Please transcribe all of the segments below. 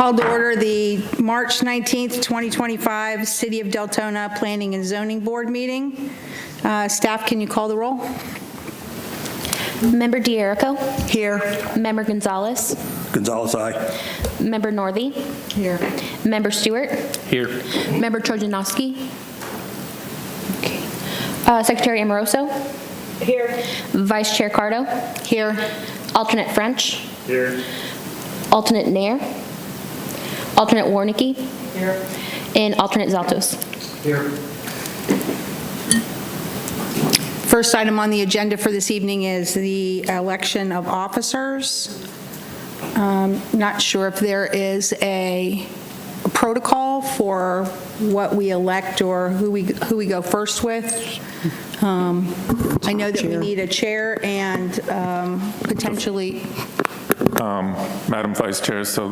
Call to order the March 19th, 2025 City of Deltona Planning and Zoning Board meeting. Staff, can you call the roll? Member D'Erico. Here. Member Gonzalez. Gonzalez, aye. Member Northey. Here. Member Stewart. Here. Member Trojanowski. Okay. Secretary Amoroso. Here. Vice Chair Cardo. Here. Alternate French. Here. Alternate Nair. Alternate Warnicki. Here. And alternate Zaltos. Here. First item on the agenda for this evening is the election of officers. Not sure if there is a protocol for what we elect or who we go first with. I know that we need a chair and potentially. Madam Vice Chair, so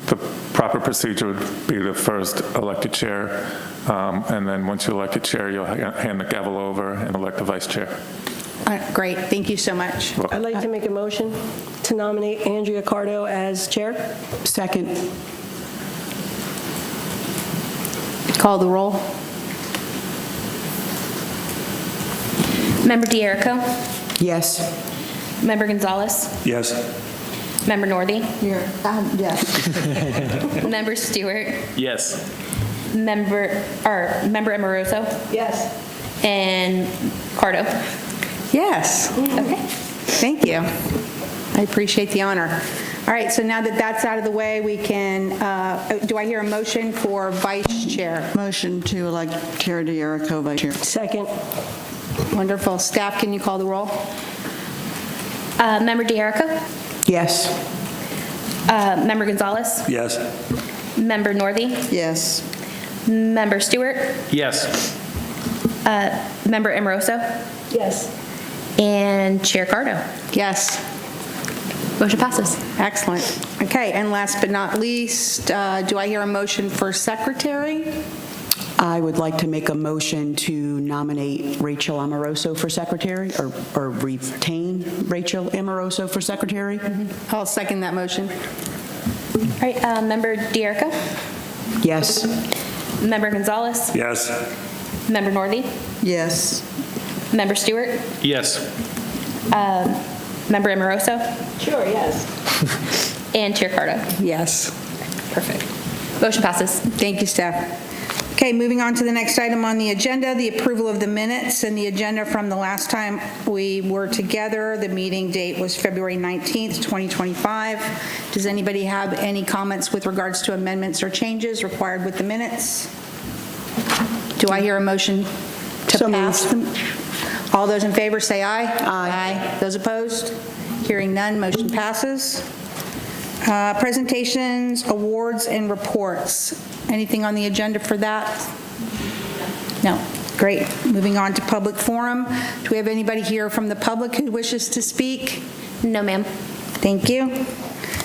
the proper procedure would be the first elected chair, and then once you elect a chair, you'll hand the gavel over and elect the vice chair. Great, thank you so much. I'd like to make a motion to nominate Andrea Cardo as chair. Second. Call the roll. Member D'Erico. Yes. Member Gonzalez. Yes. Member Northey. Here. Yes. Member Stewart. Yes. Member Amoroso. Yes. And Cardo. Yes. Okay. Thank you. I appreciate the honor. All right, so now that that's out of the way, we can, do I hear a motion for vice chair? Motion to elect Chair D'Erico vice chair. Second. Wonderful. Staff, can you call the roll? Member D'Erico. Yes. Member Gonzalez. Yes. Member Northey. Yes. Member Stewart. Yes. Member Amoroso. Yes. And Chair Cardo. Yes. Motion passes. Excellent. Okay, and last but not least, do I hear a motion for secretary? I would like to make a motion to nominate Rachel Amoroso for secretary, or retain Rachel Amoroso for secretary. I'll second that motion. All right, Member D'Erico. Yes. Member Gonzalez. Yes. Member Northey. Yes. Member Stewart. Yes. Member Amoroso. Sure, yes. And Chair Cardo. Yes. Perfect. Motion passes. Thank you, staff. Okay, moving on to the next item on the agenda, the approval of the minutes and the agenda from the last time we were together. The meeting date was February 19th, 2025. Does anybody have any comments with regards to amendments or changes required with the minutes? Do I hear a motion to So pass them? All those in favor say aye. Aye. Those opposed? Hearing none, motion passes. Presentations, awards, and reports. Anything on the agenda for that? No. Great. Moving on to public forum. Do we have anybody here from the public who wishes to speak? No, ma'am. Thank you.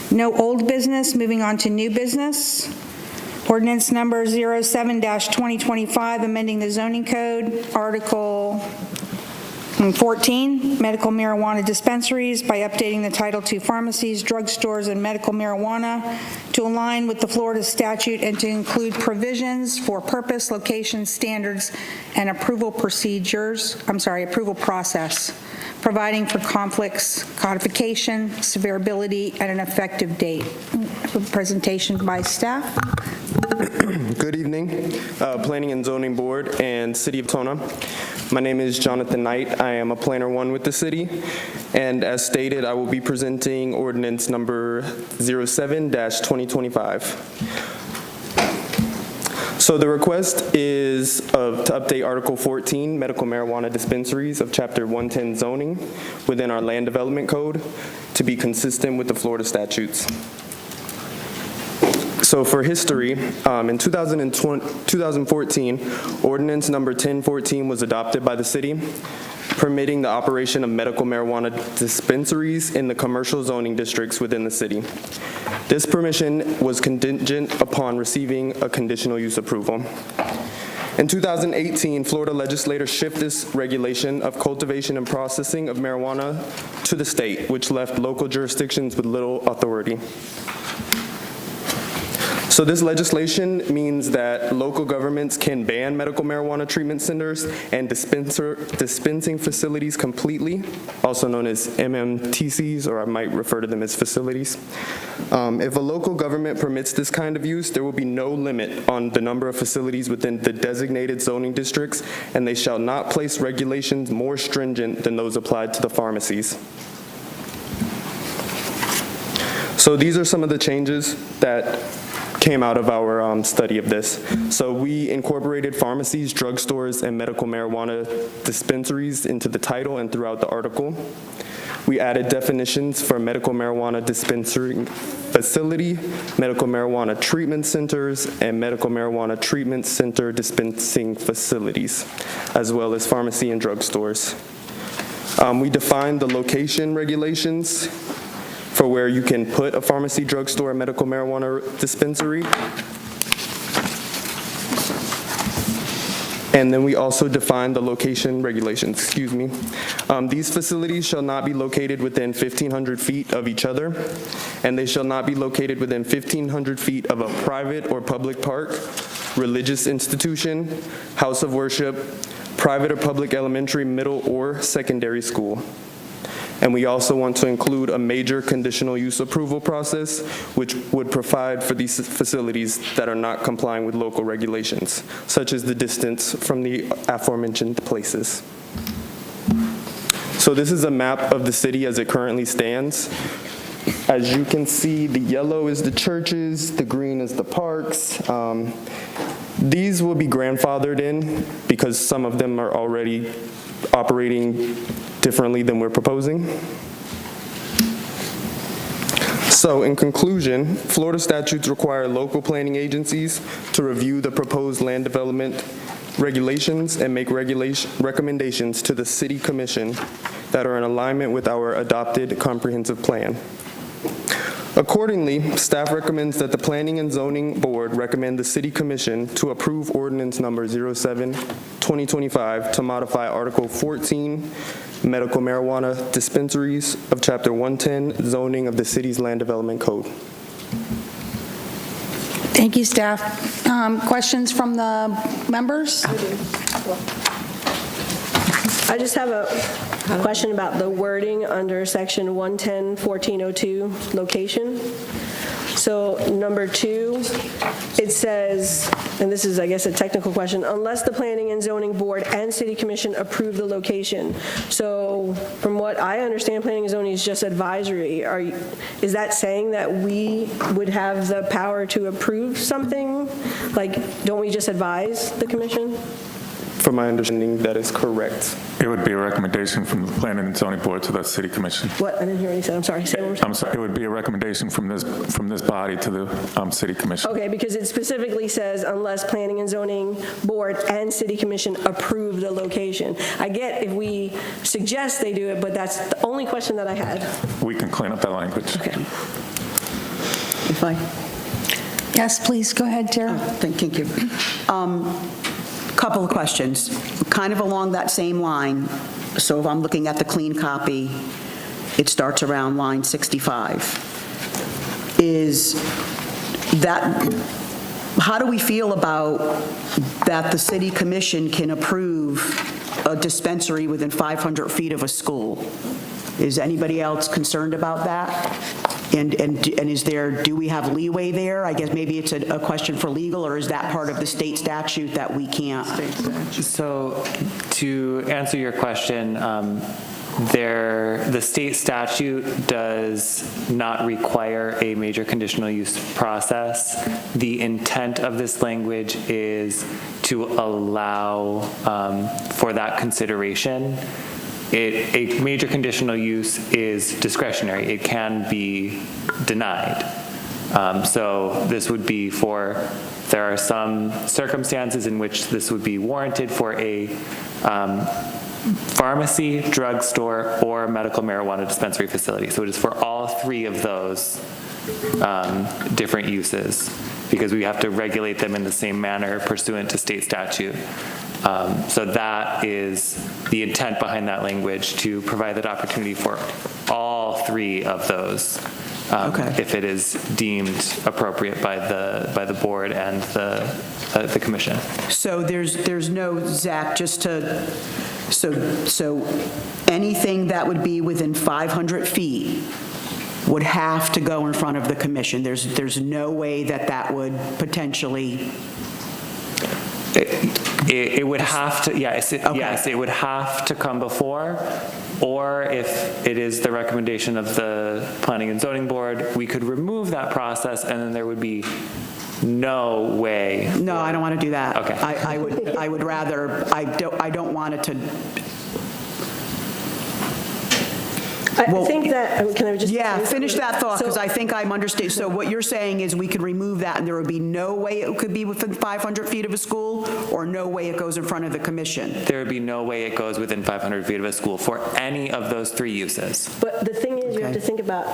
No old business. Moving on to new business. Ordinance number 07-2025, amending the zoning code, Article 14, medical marijuana dispensaries by updating the Title II pharmacies, drugstores, and medical marijuana to align with the Florida statute and to include provisions for purpose, location, standards, and approval process, providing for conflicts, codification, severability, and an effective date. A presentation by staff. Good evening, Planning and Zoning Board and City of Deltona. My name is Jonathan Knight. I am a Planner 1 with the city, and as stated, I will be presenting ordinance number 07-2025. So the request is to update Article 14, medical marijuana dispensaries of Chapter 110 zoning within our land development code to be consistent with the Florida statutes. So for history, in 2014, ordinance number 1014 was adopted by the city, permitting the operation of medical marijuana dispensaries in the commercial zoning districts within the city. This permission was contingent upon receiving a conditional use approval. In 2018, Florida legislators shifted this regulation of cultivation and processing of marijuana to the state, which left local jurisdictions with little authority. So this legislation means that local governments can ban medical marijuana treatment centers and dispensing facilities completely, also known as MMTCs, or I might refer to them as facilities. If a local government permits this kind of use, there will be no limit on the number of facilities within the designated zoning districts, and they shall not place regulations more stringent than those applied to the pharmacies. So these are some of the changes that came out of our study of this. So we incorporated pharmacies, drugstores, and medical marijuana dispensaries into the title and throughout the article. We added definitions for medical marijuana dispensary facility, medical marijuana treatment centers, and medical marijuana treatment center dispensing facilities, as well as pharmacy and drugstores. We defined the location regulations for where you can put a pharmacy, drugstore, and medical marijuana dispensary. And then we also defined the location regulations, These facilities shall not be located within 1,500 feet of each other, and they shall not be located within 1,500 feet of a private or public park, religious institution, house of worship, private or public elementary, middle, or secondary school. And we also want to include a major conditional use approval process, which would provide for these facilities that are not complying with local regulations, such as the distance from the aforementioned places. So this is a map of the city as it currently stands. As you can see, the yellow is the churches, the green is the parks. These will be grandfathered in because some of them are already operating differently than we're proposing. So in conclusion, Florida statutes require local planning agencies to review the proposed land development regulations and make recommendations to the City Commission that are in alignment with our adopted comprehensive plan. Accordingly, staff recommends that the Planning and Zoning Board recommend the City Commission to approve ordinance number 07-2025 to modify Article 14, medical marijuana dispensaries of Chapter 110, zoning of the city's land development code. Thank you, staff. Questions from the members? I just have a question about the wording under section 110-1402, location. So number 2, it says, and this is, I guess, a technical question, unless the Planning and Zoning Board and City Commission approve the location. So from what I understand, Planning and Zoning is just advisory. Is that saying that we would have the power to approve something? Like, don't we just advise the commission? From my understanding, that is correct. It would be a recommendation from the Planning and Zoning Board to the City Commission. What? I didn't hear what you said. I'm sorry. Say it one more time. I'm sorry, it would be a recommendation from this body to the City Commission. Okay, because it specifically says unless Planning and Zoning Board and City Commission approve the location. I get if we suggest they do it, but that's the only question that I had. We can clean up that language. Okay. If I, Yes, please, go ahead, Tara. thank you. Couple of questions, kind of along that same line. So if I'm looking at the clean copy, it starts around line 65. Is that, how do we feel about that the City Commission can approve a dispensary within 500 feet of a school? Is anybody else concerned about that? And is there, do we have leeway there? I guess maybe it's a question for legal, or is that part of the state statute that we can't? So to answer your question, the state statute does not require a major conditional use process. The intent of this language is to allow for that consideration. A major conditional use is discretionary. It can be denied. So this would be there are some circumstances in which this would be warranted for a pharmacy, drugstore, or medical marijuana dispensary facility. So it is for all 3 of those different uses, because we have to regulate them in the same manner pursuant to state statute. So that is the intent behind that language, to provide that opportunity for all 3 of those Okay. if it is deemed appropriate by the board and the commission. So there's no, Zach, just to, so anything that would be within 500 feet would have to go in front of the commission. There's no way that would potentially, It would have to, yes, Okay. yes, it would have to come before, or if it is the recommendation of the Planning and Zoning Board, we could remove that process, and then there would be no way. no, I don't want to do that. Okay. I would rather, I don't want it to, I think that, can I just? yeah, finish that thought, because So- I think I'm understanding. So what you're saying is we could remove that, and there would be no way it could be within 500 feet of a school, or no way it goes in front of the commission? There would be no way it goes within 500 feet of a school for any of those three uses. But the thing is, you have Okay. to think about,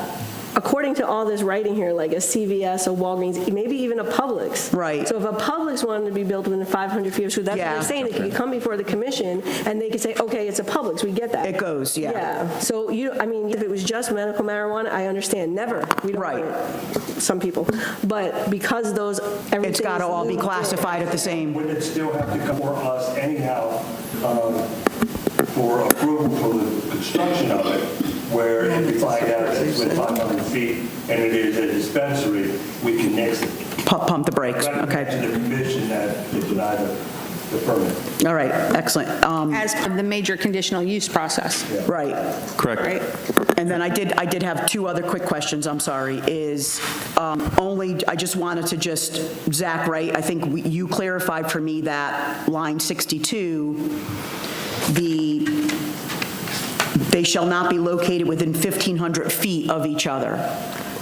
according to all this writing here, like a CVS, a Walgreens, maybe even a Publix. Right. So if a Publix wanted to be built within 500 feet of school, that's what Yeah. they're saying. They could come before the commission, and they could say, okay, it's a Publix, we get that. It goes, yeah. Yeah, so if it was just medical marijuana, I understand, never. We don't Right. want it, some people. But because everything It's got to is all be looped in. classified at the same. Would it still have to come for us anyhow for approval for the construction of it, where if we find out it's within 500 feet and it is a dispensary, we can nix it? Pump the brakes, Recommend okay. to the commission that they deny the permit. All right, excellent. As part of the major conditional use process, Right. Correct. right? And then I did have two other quick questions, I'm sorry, is I just wanted to Zach, right, I think you clarified for me that line 62, they shall not be located within 1,500 feet of each other.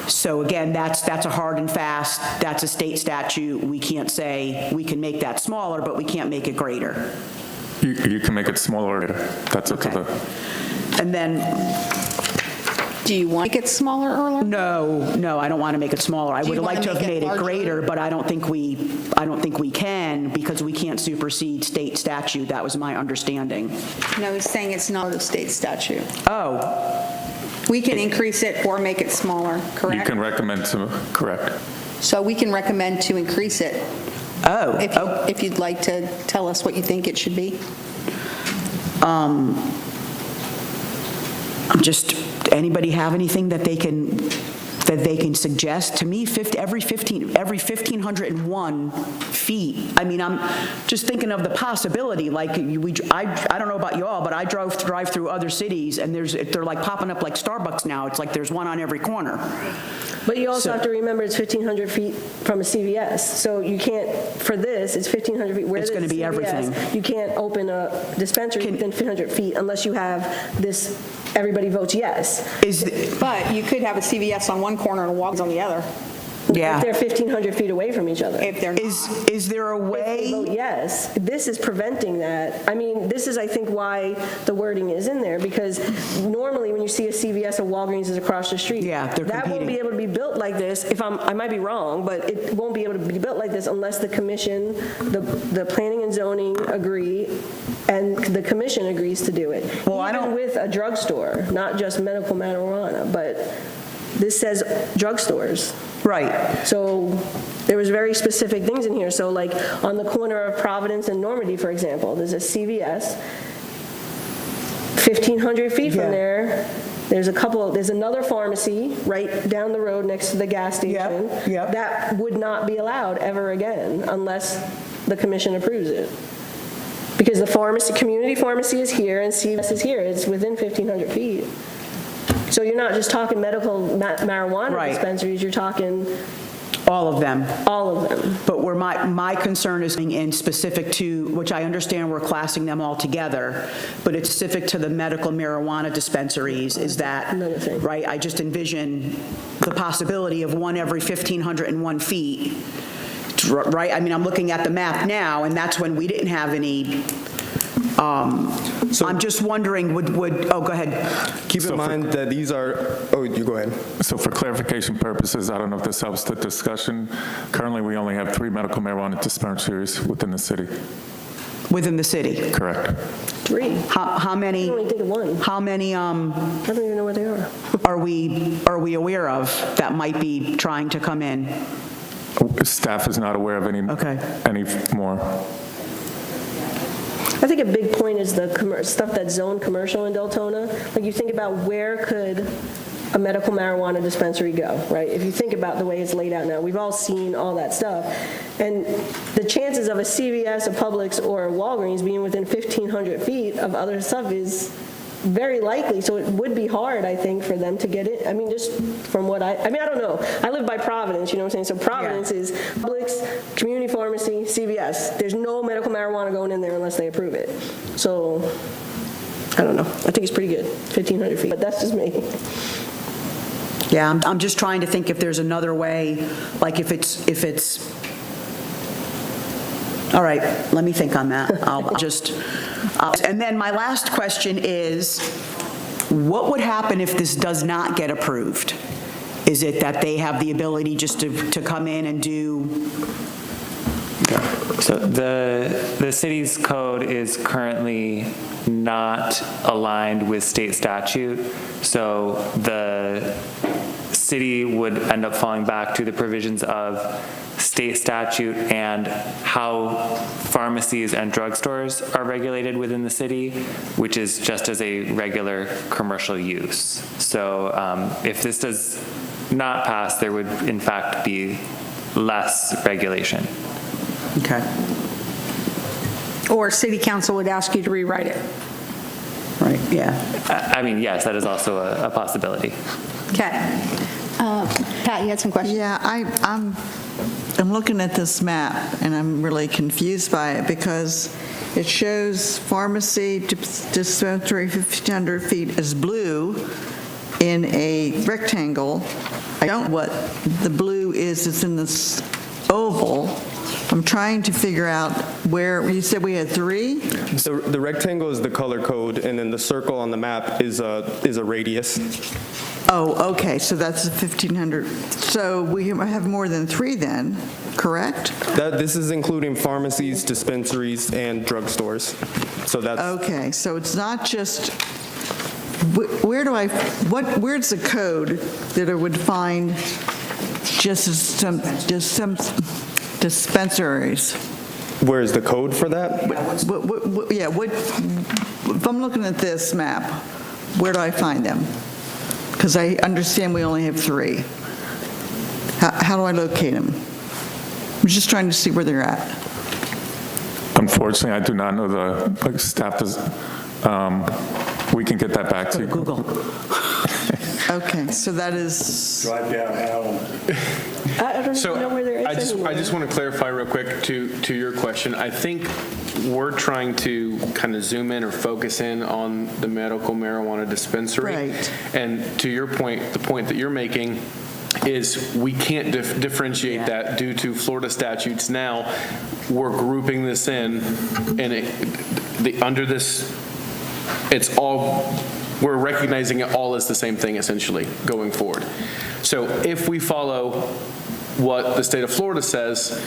So again, that's a hard and fast, that's a state statute. We can't say, we can make that smaller, but we can't make it greater. You can make it smaller. That's up to Okay. the, And then, Do you want to make it smaller, Erler? no, I don't want to make it smaller. I Do you would like wanna to have make it made it larger? greater, but I don't think we can, because we can't supersede state statute. That was my understanding. No, he's saying it's not a state statute. Oh, We can increase it or make it smaller, you correct? can recommend to, correct. So we can recommend to increase it, oh, if you'd like to tell us what you think it should be. Anybody have anything that they can suggest? To me, every 1,501 feet, I mean, I'm just thinking of the possibility, like, I don't know about you all, but I drive through other cities, and they're like popping up like Starbucks now. It's like there's one on every corner. But you also So- have to remember it's 1,500 feet from a CVS. So you can't, for this, it's 1,500 feet. Where It's there's gonna a be CVS, everything. You can't open a dispensary within 1,500 feet unless you have this, everybody votes yes. But you could have a CVS on one corner and a Walgreens on the other, Yeah. If they're 1,500 feet away from each other. if they're not. Is there a If they vote way? yes, this is preventing that. I mean, this is, I think, why the wording is in there, because normally when you see a CVS, a Walgreens is across the street. Yeah, they're That won't competing. be able to be built like this, I might be wrong, but it won't be able to be built like this unless the commission, the planning and zoning agree, and the commission agrees to do it. Well, I don't- Even with a drugstore, not just medical marijuana, but this says drugstores. Right. So there was very specific things in here. So like on the corner of Providence and Normandy, for example, there's a CVS. 1,500 feet Yeah. from there, there's another pharmacy right down the road next to the gas station. yep. That would not be allowed ever again unless the commission approves it. Because the pharmacy, community pharmacy is here and CVS is here. It's within 1,500 feet. So you're not just talking medical marijuana Right. dispensaries, you're talking All of them. all of them. But where my concern is in specific to, which I understand we're classing them all together, but it's specific to the medical marijuana dispensaries, is that, Another thing. right, I just envision the possibility of one every 1,501 feet, right? I mean, I'm looking at the map now, and that's when we didn't have any, I'm just wondering, oh, go ahead. Keep in mind that these are, oh, you go ahead. So for clarification purposes, I don't know if this helps the discussion. Currently, we only have 3 medical marijuana dispensaries within the city. Within the city? Correct. 3. How I many, can only think of 1. how many I don't even know where they are. are we aware of that might be trying to come in? Staff is not aware of any more. I think a big point is the stuff that's zoned commercial in Deltona. Like, you think about where could a medical marijuana dispensary go, right? If you think about the way it's laid out now, we've all seen all that stuff. And the chances of a CVS, a Publix, or a Walgreens being within 1,500 feet of other stuff is very likely. So it would be hard, I think, for them to get it. I mean, just from what I don't know. I live by Providence, you know what I'm saying? So Providence is Publix, community pharmacy, CVS. There's no medical marijuana going in there unless they approve it. So, I don't know. I think it's pretty good, 1,500 feet, but that's just me. Yeah, I'm just trying to think if there's another way, like if it's, all right, let me think on that. And then my last question is, what would happen if this does not get approved? Is it that they have the ability just to come in and do? So the city's code is currently not aligned with state statute, so the city would end up falling back to the provisions of state statute and how pharmacies and drugstores are regulated within the city, which is just as a regular commercial use. So if this does not pass, there would in fact be less regulation. Okay. Or city council would ask you to rewrite it. Right, yeah. I mean, yes, that is also a possibility. Okay. Pat, you had some questions? Yeah, I'm looking at this map, and I'm really confused by it because it shows pharmacy dispensary 1,500 feet is blue in a rectangle. I don't know what the blue is. It's in this oval. I'm trying to figure out where, you said we had 3? The rectangle is the color code, and then the circle on the map is a radius. Oh, okay, so that's 1,500. So we have more than 3 then, correct? This is including pharmacies, dispensaries, and drugstores. So that's Okay, so it's not just, where's the code that I would find just some dispensaries? where is the code for that? If I'm looking at this map, where do I find them? Because I understand we only have 3. How do I locate them? I'm just trying to see where they're at. Unfortunately, I do not know the staff does. We can get that back to you. Google. Okay, so that is, Drive down Allen. I don't even know where they're at. I just want to clarify real quick to your question. I think we're trying to kind of zoom in or focus in on the medical marijuana dispensary. Right. And to your point, the point that you're making is we can't differentiate that due to Florida statutes. Now, we're grouping this in, and under this, it's all, we're recognizing it all as the same thing essentially going forward. So if we follow what the state of Florida says,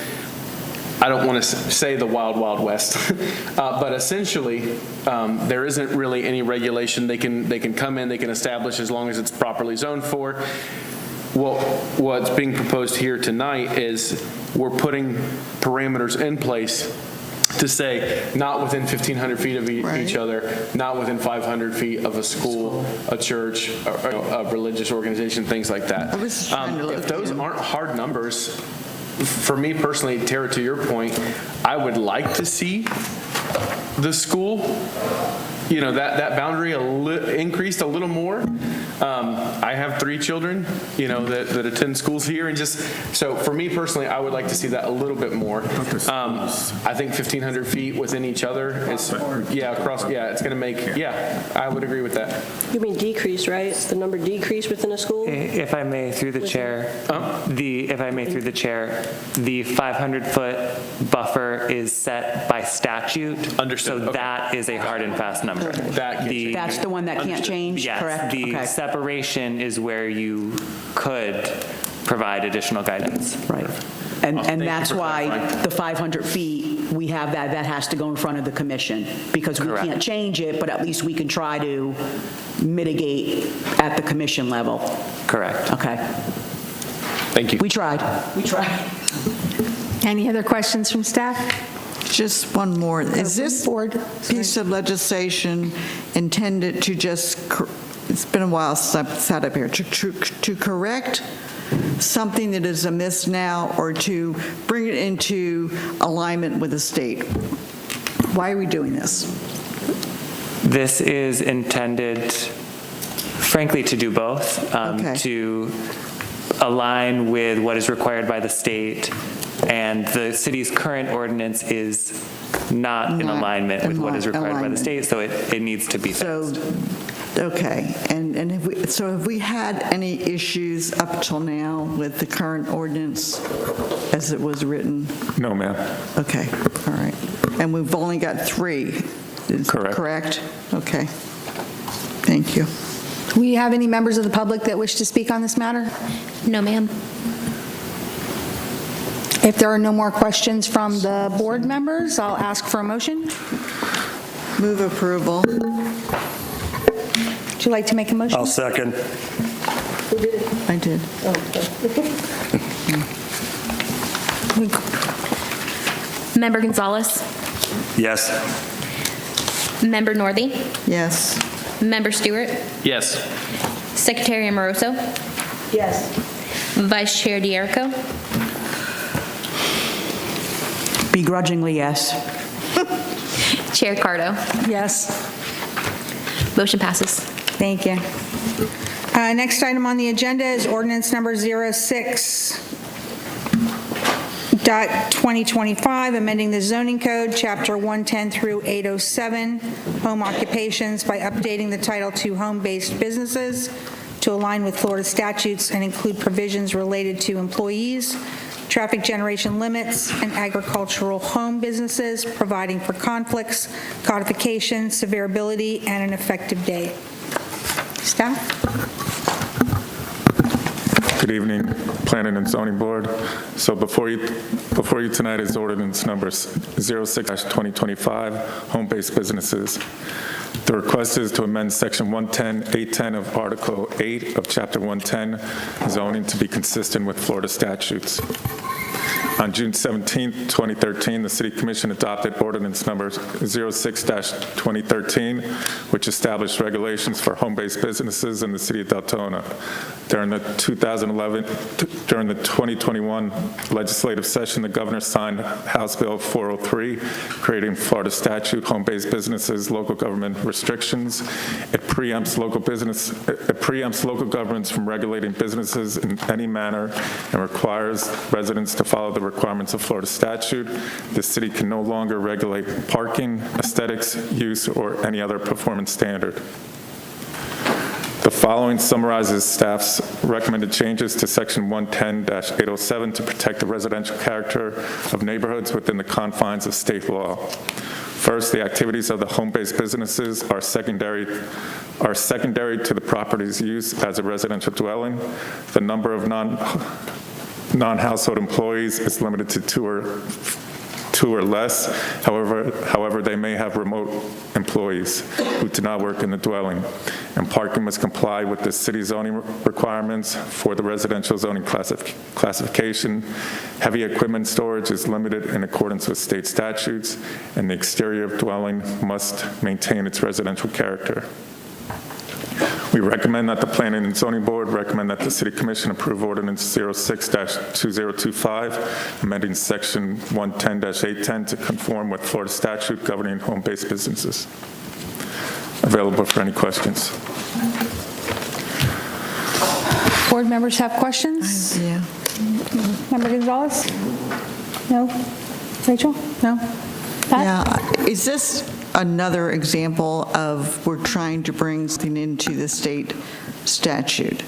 I don't want to say the wild, wild west, but essentially there isn't really any regulation. They can come in, they can establish as long as it's properly zoned for. What's being proposed here tonight is we're putting parameters in place to say not within 1,500 feet of each other, not within 500 feet of a school, a church, a religious organization, things like that. I was just trying to If those locate aren't hard numbers, for me personally, Tara, to your point, I would like to see the school, that boundary increased a little more. I have 3 children, that attend schools here, and just, so for me personally, I would like to see that a little bit more. I think 1,500 feet within each other is, it's going to make, I would agree with that. You mean decrease, right? The number decrease within a school? If I may, through the chair, the 500-foot buffer is set by statute. Understood. So Okay. that is a hard and fast number. That's the one that can't change, Yes, correct? the Okay. separation is where you could provide additional guidance. Right. And that's why the 500 feet we have that has to go in front of the commission, because we Correct. can't change it, but at least we can try to mitigate at the commission level. Correct. Okay. Thank you. We tried. We tried. Any other questions from staff? Just one more. Is this Board. piece of legislation intended to just, it's been a while since I've sat up here, to correct something that is amiss now, or to bring it into alignment with the state? Why are we doing this? This is intended, frankly, to do both, Okay. to align with what is required by the state, and the city's current ordinance is not in Not alignment with what is required by the alignment. state, so it needs to be So, fixed. okay, and have we had any issues up till now with the current ordinance as it was written? No, ma'am. Okay, all right. And we've only got 3, is that Correct. correct? Okay. Thank you. Do we have any members of the public that wish to speak on this matter? No, ma'am. If there are no more questions from the board members, I'll ask for a motion. Move approval. Would you like to make a motion? I'll second. I did. Member Gonzalez, Yes. Member Northey, Yes. Member Stewart, Yes. Secretary Amoroso, Yes. Vice Chair D'Erico, Begrudgingly, yes. Chair Cardo. Yes. Motion passes. Thank you. Next item on the agenda is ordinance number 06.2025, amending the zoning code, chapter 110 through 807, home occupations, by updating the title to home-based businesses to align with Florida statutes and include provisions related to employees, traffic generation limits, and agricultural home businesses, providing for conflicts, codification, severability, and an effective date. Staff? Good evening, Planning and Zoning Board. So before you tonight is ordinance number 06-2025, home-based businesses. The request is to amend Section 110, 810 of Article 8 of Chapter 110, zoning, to be consistent with Florida statutes. On June 17, 2013, the City Commission adopted ordinance number 06-2013, which established regulations for home-based businesses in the city of Deltona. During the 2021 legislative session, the governor signed House Bill 403, creating Florida statute, home-based businesses, local government restrictions. It preempts local governments from regulating businesses in any manner and requires residents to follow the requirements of Florida statute. The city can no longer regulate parking, aesthetics, use, or any other performance standard. The following summarizes staff's recommended changes to Section 110-807 to protect the residential character of neighborhoods within the confines of state law. First, the activities of the home-based businesses are secondary to the property's use as a residential dwelling. The number of non-household employees is limited to two or less. However, they may have remote employees who do not work in the dwelling. And parking must comply with the city zoning requirements for the residential zoning classification. Heavy equipment storage is limited in accordance with state statutes, and the exterior of dwelling must maintain its residential character. We recommend that the Planning and Zoning Board recommend that the City Commission approve Ordinance 06-2025, amending Section 110-810 to conform with Florida statute governing home-based businesses. Available for any questions. Board members have questions? Yeah. Member Gonzalez? No? Rachel? No? Pat? Yeah, is this another example of we're trying to bring something into the state statute?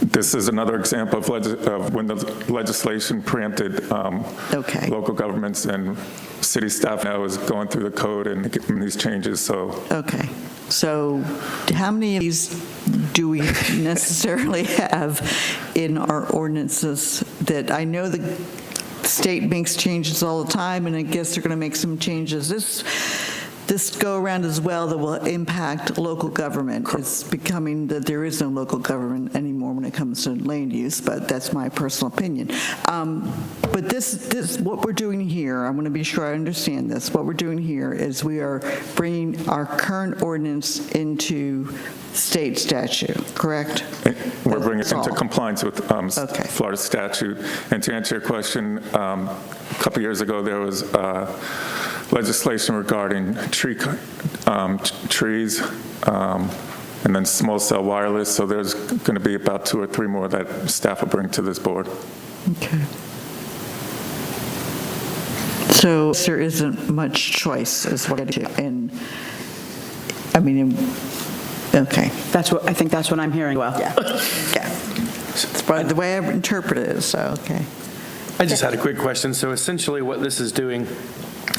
This is another example of when the legislation preempted Okay. local governments, and city staff now is going through the code and getting these changes, so Okay, so how many of these do we necessarily have in our ordinances that I know the state makes changes all the time, and I guess they're going to make some changes this go-around as well that will impact local government. It's becoming that there is no local government anymore when it comes to land use, but that's my personal opinion. But this, what we're doing here, I want to be sure I understand this. What we're doing here is we are bringing our current ordinance into state statute, correct? We're bringing it That's into all. compliance with Okay. Florida statute. And to answer your question, a couple years ago, there was legislation regarding trees, and then small cell wireless. So there's going to be about 2 or 3 more that staff will bring to this board. Okay. So there isn't much choice, is what it is. And, I mean, okay. I think that's what I'm hearing. Well, Yeah. It's probably the way I interpret it is, so, okay. I just had a quick question. So essentially what this is doing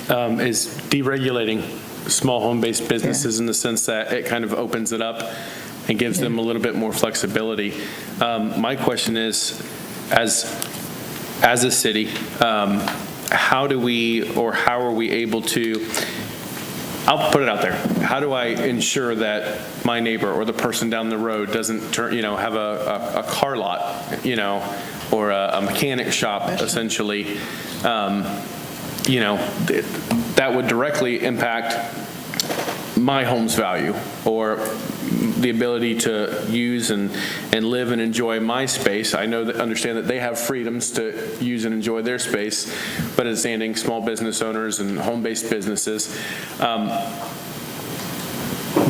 is deregulating small home-based businesses in the sense that it kind of opens it up and gives them a little bit more flexibility. My question is, as a city, how are we able to, I'll put it out there, how do I ensure that my neighbor or the person down the road doesn't have a car lot, or a mechanic shop, essentially, that would directly impact my home's value or the ability to use and live and enjoy my space. I understand that they have freedoms to use and enjoy their space, but as standing small business owners and home-based businesses,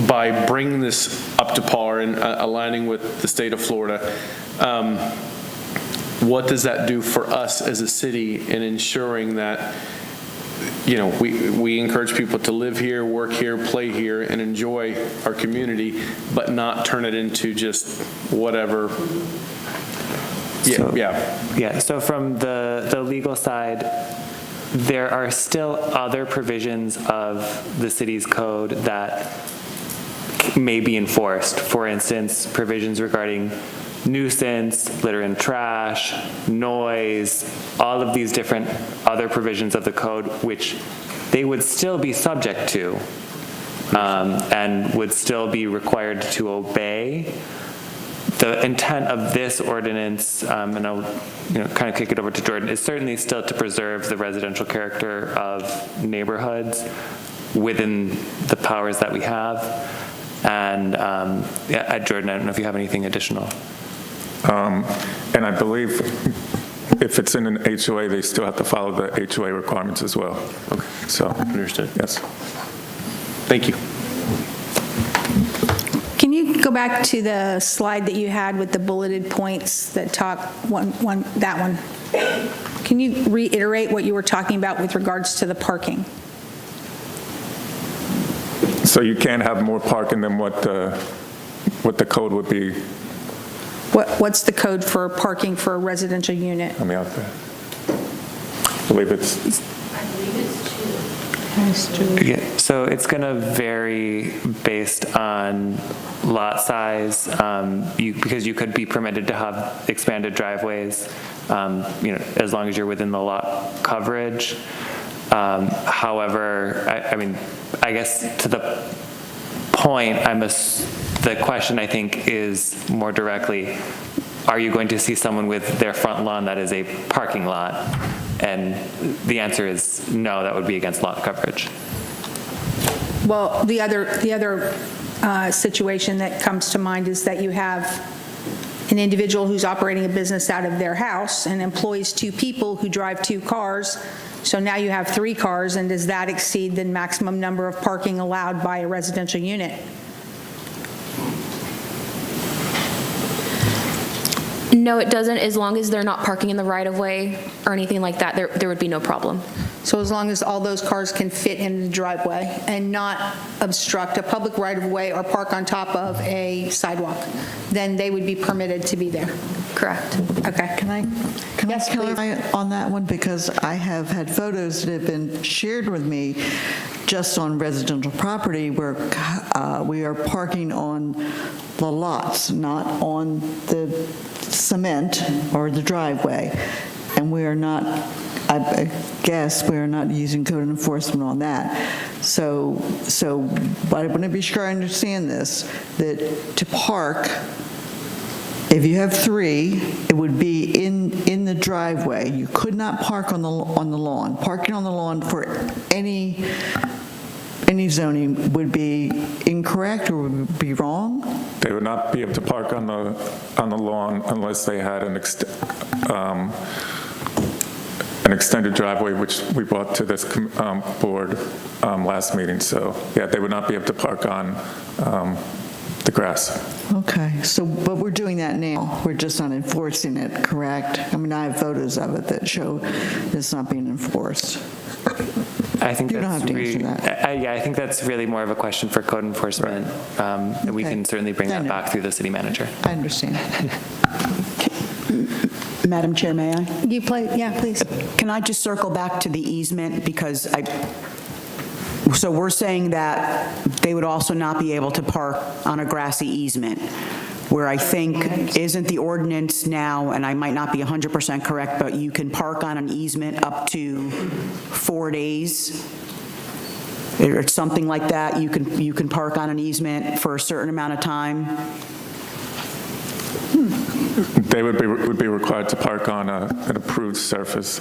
by bringing this up to par and aligning with the state of Florida, what does that do for us as a city in ensuring that we encourage people to live here, work here, play here, and enjoy our community, but not turn it into just whatever. Yeah, so from the legal side, there are still other provisions of the city's code that may be enforced. For instance, provisions regarding nuisance, litter and trash, noise, all of these different other provisions of the code, which they would still be subject to and would still be required to obey. The intent of this ordinance, and I'll kind of kick it over to Jordan, is certainly still to preserve the residential character of neighborhoods within the powers that we have. And Jordan, I don't know if you have anything additional. And I believe if it's in an HOA, they still have to follow the HOA requirements as well. Okay. So, Understood. yes. Thank you. Can you go back to the slide that you had with the bulleted points that talk, that one? Can you reiterate what you were talking about with regards to the parking? So you can't have more parking than what the code would be. What's the code for parking for a residential unit? Let me out there. I believe it's Yeah, so it's going to vary based on lot size, because you could be permitted to have expanded driveways, as long as you're within the lot coverage. However, I guess to the point, the question I think is more directly, are you going to see someone with their front lawn that is a parking lot? And the answer is no, that would be against lot coverage. Well, the other situation that comes to mind is that you have an individual who's operating a business out of their house and employs 2 people who drive 2 cars. So now you have 3 cars, and does that exceed the maximum number of parking allowed by a residential unit? No, it doesn't, as long as they're not parking in the right-of-way or anything like that, there would be no problem. So as long as all those cars can fit in the driveway and not obstruct a public right-of-way or park on top of a sidewalk, then they would be permitted to be there. Correct. Okay. Can I Yes, please. clarify on that one? Because I have had photos that have been shared with me just on residential property where we are parking on the lots, not on the cement or the driveway. And we are not I guess we're not using code enforcement on that. So but I want to be sure I understand this, that to park, if you have 3, it would be in the driveway. You could not park on the lawn. Parking on the lawn for any zoning would be incorrect or would be wrong? They would not be able to park on the lawn unless they had an extended driveway, which we brought to this board last meeting. So, yeah, they would not be able to park on the grass. Okay, so, but we're doing that now. We're just not enforcing it, correct? I mean, I have photos of it that show it's not being enforced. I think You don't that's have to answer that. Yeah, I think that's really more of a question for code enforcement. And we Okay. can certainly bring I that know. back through the city manager. I understand. Madam Chair, may I? You play, yeah, please. Can I just circle back to the easement, because so we're saying that they would also not be able to park on a grassy easement, where I think, isn't the ordinance now, and I might not be 100% correct, but you can park on an easement up to 4 days? Or something like that, you can park on an easement for a certain amount of time? They would be required to park on an approved surface.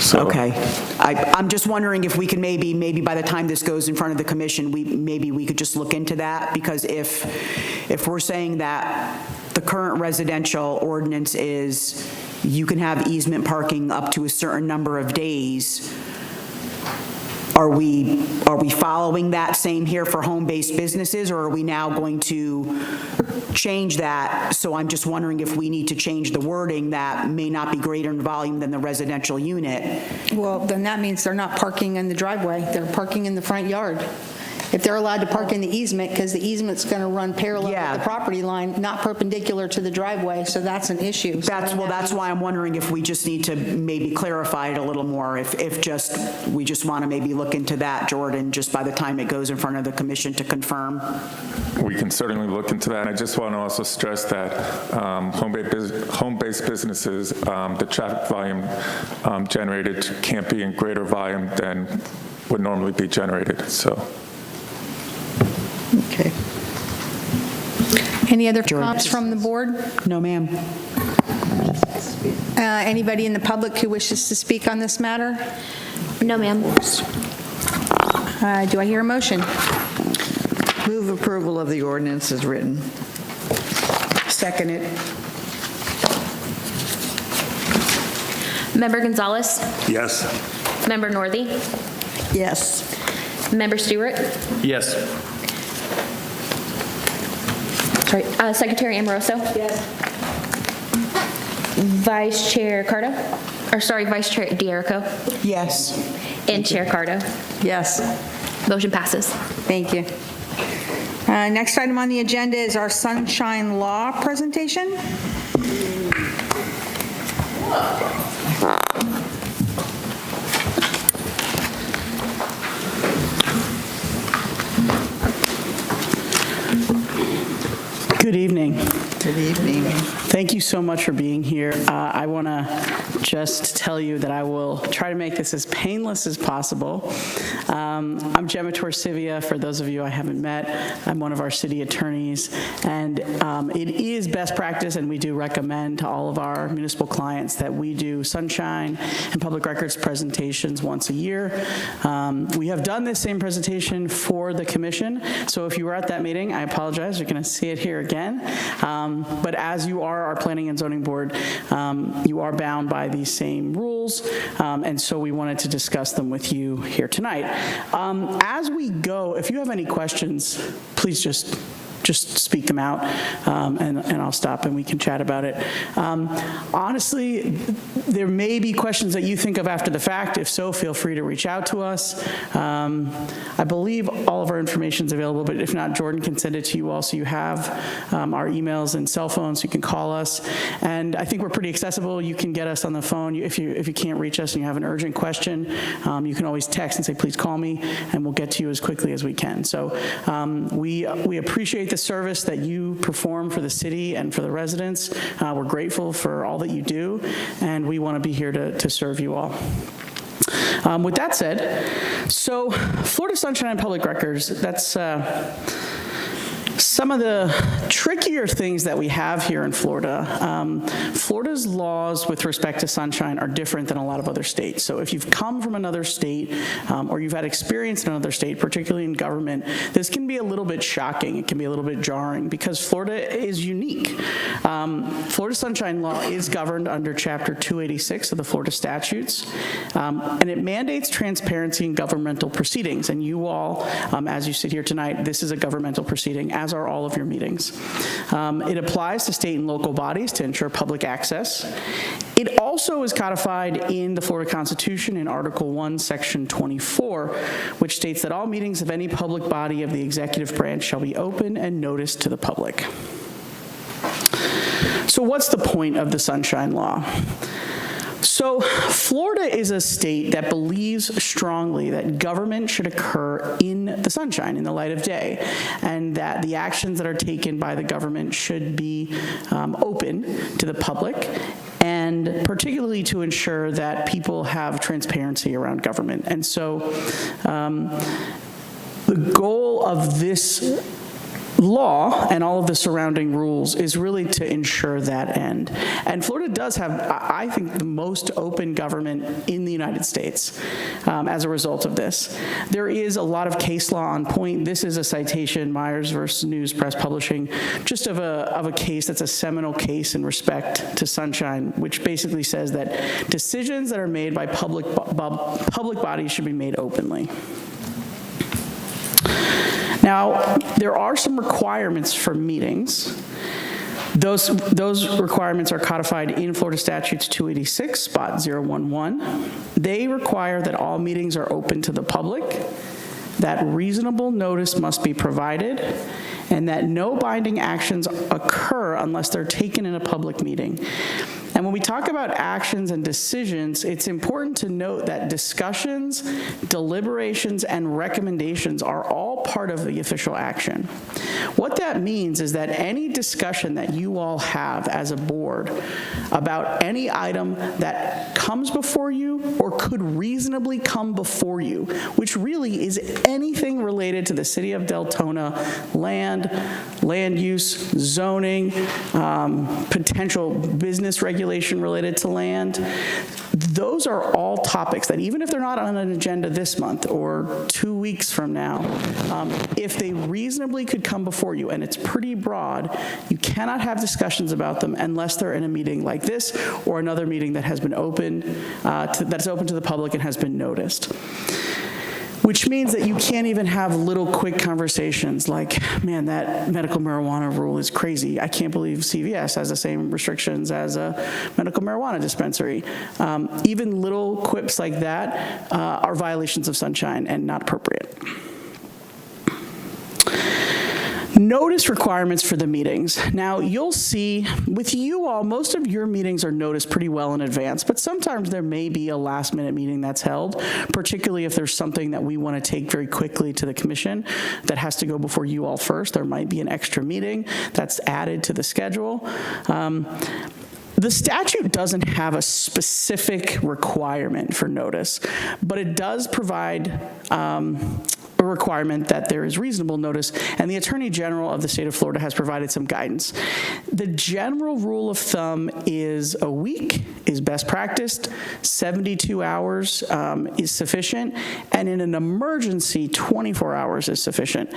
So, Okay. I'm just wondering if we can maybe by the time this goes in front of the commission, maybe we could just look into that, because if we're saying that the current residential ordinance is you can have easement parking up to a certain number of days, are we following that same here for home-based businesses, or are we now going to change that? So I'm just wondering if we need to change the wording that may not be greater in volume than the residential unit. Well, then that means they're not parking in the driveway. They're parking in the front yard. If they're allowed to park in the easement, because the easement's going to run parallel Yeah. with the property line, not perpendicular to the driveway, so that's an issue. So then That's why I'm wondering if we just need to maybe clarify it a little more, if we just want to maybe look into that, Jordan, just by the time it goes in front of the commission to confirm. we can certainly look into that. And I just want to also stress that home-based businesses, the traffic volume generated can't be in greater volume than would normally be generated, so. Okay. Any other comments from the board? No, ma'am. Anybody in the public who wishes to speak on this matter? No, ma'am. Do I hear a motion? Move approval of the ordinance as written. Second it. Member Gonzalez? Yes. Member Northey? Yes. Member Stewart? Yes. Sorry, Secretary Amoroso? Yes. Vice Chair Cardo? Or sorry, Vice Chair D'Erico? Yes. And Chair Cardo? Yes. Motion passes. Thank you. Next item on the agenda is our Sunshine Law presentation. Good evening. Good evening. Thank you so much for being here. I want to just tell you that I will try to make this as painless as possible. I'm Gemma Torsivia, for those of you I haven't met. I'm one of our city attorneys, and it is best practice, and we do recommend to all of our municipal clients that we do sunshine and public records presentations once a year. We have done this same presentation for the commission, so if you were at that meeting, I apologize, you're going to see it here again. But as you are our planning and zoning board, you are bound by these same rules, and so we wanted to discuss them with you here tonight. As we go, if you have any questions, please just speak them out, and I'll stop and we can chat about it. Honestly, there may be questions that you think of after the fact. If so, feel free to reach out to us. I believe all of our information is available, but if not, Jordan can send it to you also. You have our emails and cell phones, so you can call us. And I think we're pretty accessible. You can get us on the phone. If you can't reach us and you have an urgent question, you can always text and say, please call me, and we'll get to you as quickly as we can. So we appreciate the service that you perform for the city and for the residents. We're grateful for all that you do, and we want to be here to serve you all. With that said, so Florida Sunshine and Public Records, that's some of the trickier things that we have here in Florida. Florida's laws with respect to sunshine are different than a lot of other states. So if you've come from another state or you've had experience in another state, particularly in government, this can be a little bit shocking. It can be a little bit jarring because Florida is unique. Florida Sunshine Law is governed under Chapter 286 of the Florida statutes, and it mandates transparency in governmental proceedings. And you all, as you sit here tonight, this is a governmental proceeding, as are all of your meetings. It applies to state and local bodies to ensure public access. It also is codified in the Florida Constitution in Article 1, Section 24, which states that all meetings of any public body of the executive branch shall be open and noticed to the public. So what's the point of the Sunshine Law? So Florida is a state that believes strongly that government should occur in the sunshine, in the light of day, and that the actions that are taken by the government should be open to the public, and particularly to ensure that people have transparency around government. And so the goal of this law and all of the surrounding rules is really to ensure that end. And Florida does have, I think, the most open government in the United States as a result of this. There is a lot of case law on point. This is a citation, Myers versus News Press Publishing, just of a case that's a seminal case in respect to sunshine, which basically says that decisions that are made by public bodies should be made openly. Now, there are some requirements for meetings. Those requirements are codified in Florida Statutes 286, spot 011. They require that all meetings are open to the public, that reasonable notice must be provided, and that no binding actions occur unless they're taken in a public meeting. And when we talk about actions and decisions, it's important to note that discussions, deliberations, and recommendations are all part of the official action. What that means is that any discussion that you all have as a board about any item that comes before you or could reasonably come before you, which really is anything related to the city of Deltona, land use, zoning, potential business regulation related to land, those are all topics that even if they're not on an agenda this month or 2 weeks from now, if they reasonably could come before you, and it's pretty broad, you cannot have discussions about them unless they're in a meeting like this or another meeting that has been open, that's open to the public and has been noticed. Which means that you can't even have little quick conversations like, man, that medical marijuana rule is crazy. I can't believe CVS has the same restrictions as a medical marijuana dispensary. Even little quips like that are violations of sunshine and not appropriate. Notice requirements for the meetings. Now, you'll see with you all, most of your meetings are noticed pretty well in advance, but sometimes there may be a last-minute meeting that's held, particularly if there's something that we want to take very quickly to the commission that has to go before you all first. There might be an extra meeting that's added to the schedule. The statute doesn't have a specific requirement for notice, but it does provide a requirement that there is reasonable notice, and the Attorney General of the state of Florida has provided some guidance. The general rule of thumb is a week is best practiced, 72 hours is sufficient, and in an emergency, 24 hours is sufficient.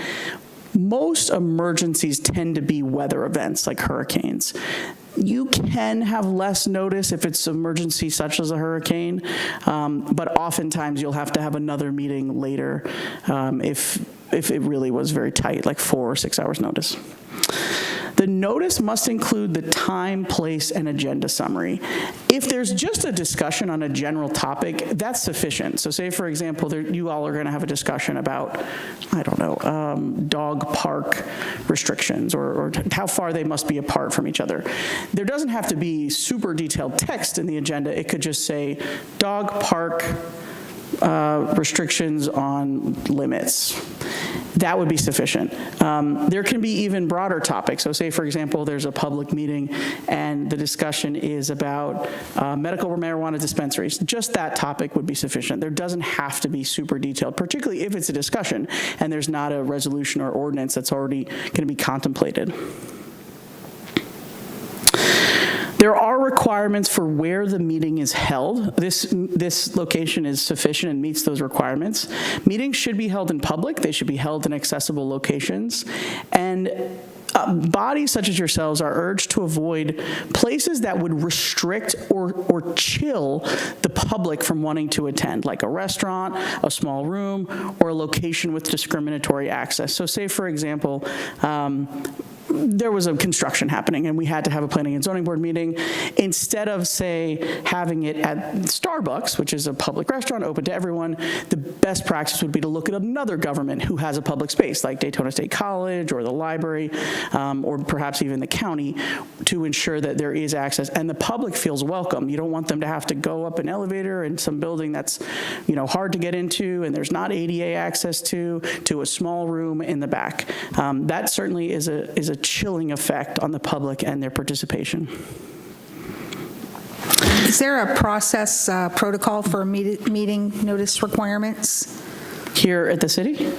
Most emergencies tend to be weather events like hurricanes. You can have less notice if it's an emergency such as a hurricane, but oftentimes you'll have to have another meeting later if it really was very tight, like 4 or 6 hours notice. The notice must include the time, place, and agenda summary. If there's just a discussion on a general topic, that's sufficient. So say, for example, you all are going to have a discussion about, I don't know, dog park restrictions or how far they must be apart from each other. There doesn't have to be super detailed text in the agenda. It could just say dog park restrictions on limits. that would be sufficient. There can be even broader topics. So say, for example, there's a public meeting and the discussion is about medical marijuana dispensaries. Just that topic would be sufficient. There doesn't have to be super detailed, particularly if it's a discussion and there's not a resolution or ordinance that's already going to be contemplated. There are requirements for where the meeting is held. This location is sufficient and meets those requirements. Meetings should be held in public. They should be held in accessible locations. And bodies such as yourselves are urged to avoid places that would restrict or chill the public from wanting to attend, like a restaurant, a small room, or a location with discriminatory access. So say, for example, there was a construction happening and we had to have a planning and zoning board meeting. Instead of, say, having it at Starbucks, which is a public restaurant open to everyone, the best practice would be to look at another government who has a public space, like Daytona State College or the library, or perhaps even the county, to ensure that there is access and the public feels welcome. You don't want them to have to go up an elevator in some building that's, hard to get into and there's not ADA access to a small room in the back. That certainly is a chilling effect on the public and their participation. Is there a process protocol for meeting notice requirements? Here at the city?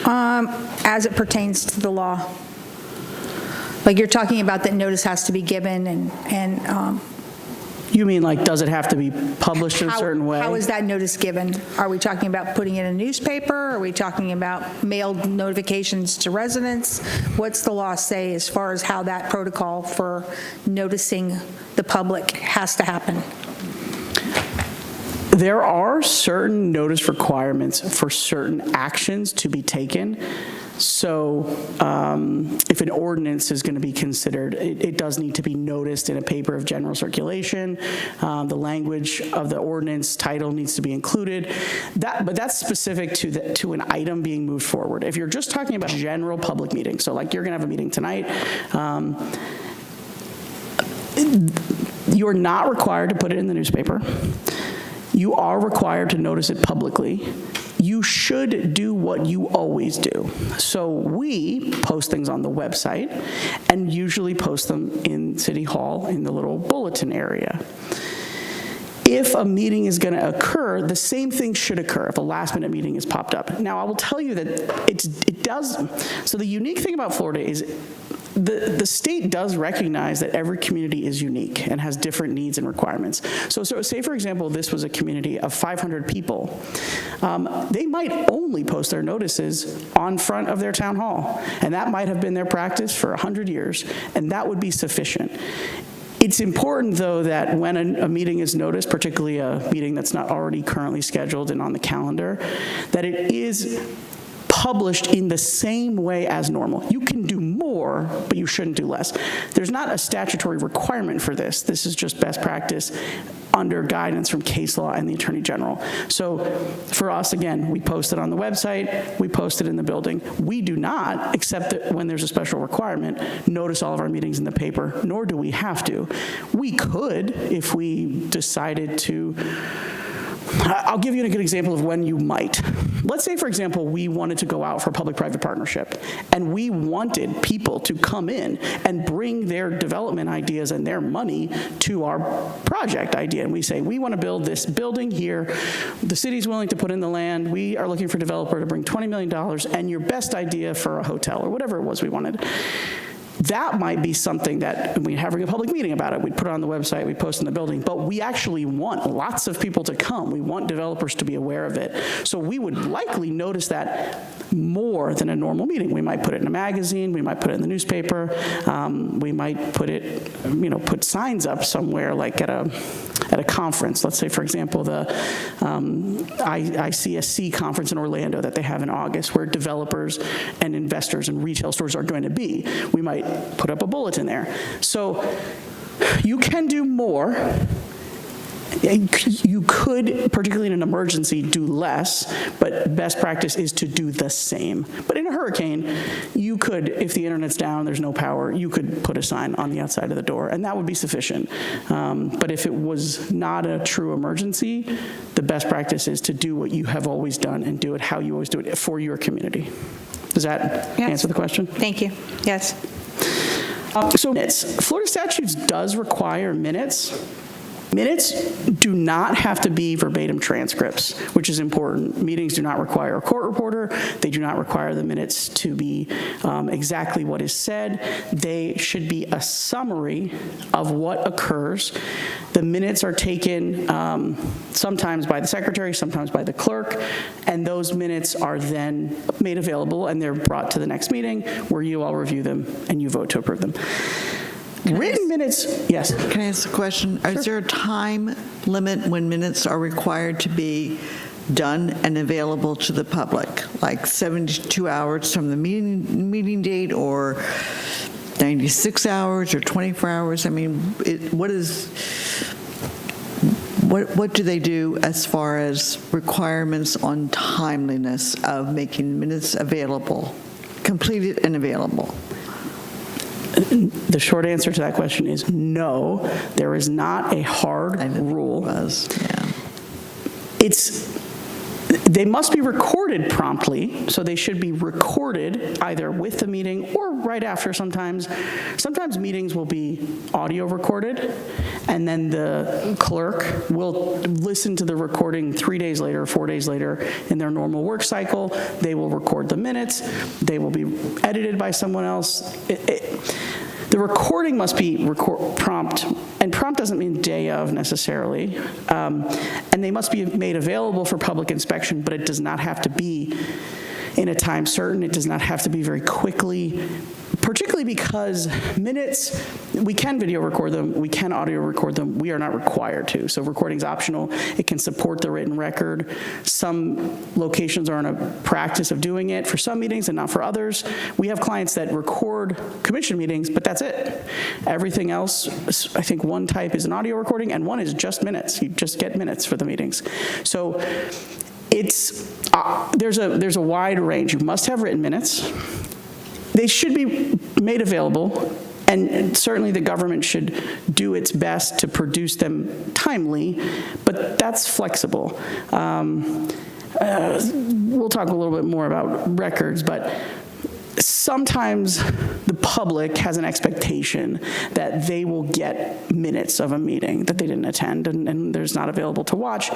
As it pertains to the law? Like you're talking about that notice has to be given and You mean like, does it have to be published in a certain way? How is that notice given? Are we talking about putting it in a newspaper? Are we talking about mailed notifications to residents? What's the law say as far as how that protocol for noticing the public has to happen? There are certain notice requirements for certain actions to be taken. So if an ordinance is going to be considered, it does need to be noticed in a paper of general circulation. The language of the ordinance title needs to be included. But that's specific to an item being moved forward. If you're just talking about general public meetings, so like you're going to have a meeting tonight, you're not required to put it in the newspaper. You are required to notice it publicly. You should do what you always do. So we post things on the website and usually post them in City Hall in the little bulletin area. If a meeting is going to occur, the same thing should occur if a last-minute meeting has popped up. Now, I will tell you that it does. So the unique thing about Florida is the state does recognize that every community is unique and has different needs and requirements. So say, for example, this was a community of 500 people. They might only post their notices on front of their town hall, and that might have been their practice for 100 years, and that would be sufficient. It's important, though, that when a meeting is noticed, particularly a meeting that's not already currently scheduled and on the calendar, that it is published in the same way as normal. You can do more, but you shouldn't do less. There's not a statutory requirement for this. This is just best practice under guidance from case law and the Attorney General. So for us, again, we post it on the website, we post it in the building. We do not, except that when there's a special requirement, notice all of our meetings in the paper, nor do we have to. We could if we decided to. I'll give you a good example of when you might. Let's say, for example, we wanted to go out for a public-private partnership, and we wanted people to come in and bring their development ideas and their money to our project idea. And we say, we want to build this building here. The city's willing to put in the land. We are looking for a developer to bring $20 million and your best idea for a hotel or whatever it was we wanted. That might be something that we're having a public meeting about it. We'd put it on the website, we post in the building, but we actually want lots of people to come. We want developers to be aware of it. So we would likely notice that more than a normal meeting. We might put it in a magazine, we might put it in the newspaper, we might put it, put signs up somewhere like at a conference. Let's say, for example, the ICSC conference in Orlando that they have in August, where developers and investors and retail stores are going to be. We might put up a bulletin there. So you can do more. You could, particularly in an emergency, do less, but best practice is to do the same. But in a hurricane, you could, if the internet's down, there's no power, you could put a sign on the outside of the door, and that would be sufficient. But if it was not a true emergency, the best practice is to do what you have always done and do it how you always do it for your community. Does that Yes. answer the question? Thank you. Yes. So minutes. Florida statutes does require minutes. Minutes do not have to be verbatim transcripts, which is important. Meetings do not require a court reporter. They do not require the minutes to be exactly what is said. They should be a summary of what occurs. The minutes are taken sometimes by the secretary, sometimes by the clerk, and those minutes are then made available and they're brought to the next meeting where you all review them and you vote to approve them. Written minutes, yes. Can I ask a question? Is there a time limit when minutes are required to be done and available to the public? Like 72 hours from the meeting date, or 96 hours, or 24 hours? I mean, what do they do as far as requirements on timeliness of making minutes available, completed and available? The short answer to that question is no. There is not a hard rule. They must be recorded promptly, so they should be recorded either with the meeting or right after sometimes. Sometimes meetings will be audio recorded, and then the clerk will listen to the recording 3 days later, 4 days later in their normal work cycle. They will record the minutes. They will be edited by someone else. The recording must be prompt, and prompt doesn't mean day of necessarily, and they must be made available for public inspection, but it does not have to be in a time certain. It does not have to be very quickly, particularly because minutes, we can video record them, we can audio record them, we are not required to. So recording's optional. It can support the written record. Some locations are in a practice of doing it for some meetings and not for others. We have clients that record commission meetings, but that's it. Everything else, I think one type is an audio recording and one is just minutes. You just get minutes for the meetings. So there's a wide range. You must have written minutes. They should be made available, and certainly the government should do its best to produce them timely, but that's flexible. We'll talk a little bit more about records, but sometimes the public has an expectation that they will get minutes of a meeting that they didn't attend and there's not available to watch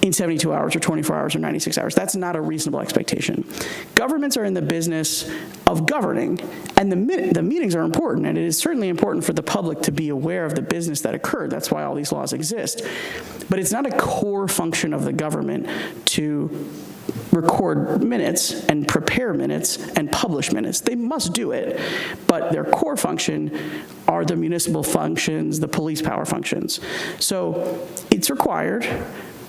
in 72 hours or 24 hours or 96 hours. That's not a reasonable expectation. Governments are in the business of governing, and the meetings are important, and it is certainly important for the public to be aware of the business that occurred. That's why all these laws exist. But it's not a core function of the government to record minutes and prepare minutes and publish minutes. They must do it, but their core function are the municipal functions, the police power functions. So it's required,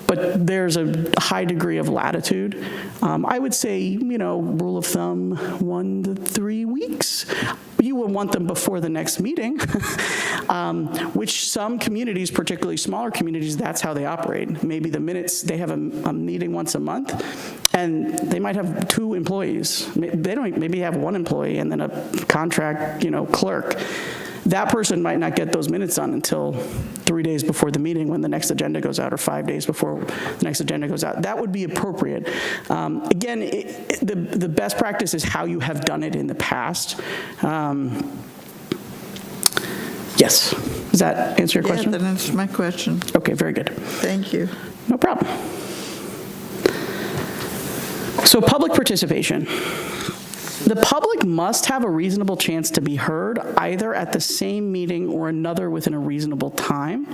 but there's a high degree of latitude. I would say, rule of thumb, 1 to 3 weeks. You will want them before the next meeting, which some communities, particularly smaller communities, that's how they operate. Maybe the minutes, they have a meeting once a month, and they might have 2 employees. They don't maybe have 1 employee and then a contract, clerk. That person might not get those minutes on until 3 days before the meeting when the next agenda goes out, or 5 days before the next agenda goes out. That would be appropriate. Again, the best practice is how you have done it in the past. Yes. Does that answer your question? Yeah, that answers my question. Okay, very good. Thank you. No problem. So public participation. The public must have a reasonable chance to be heard either at the same meeting or another within a reasonable time.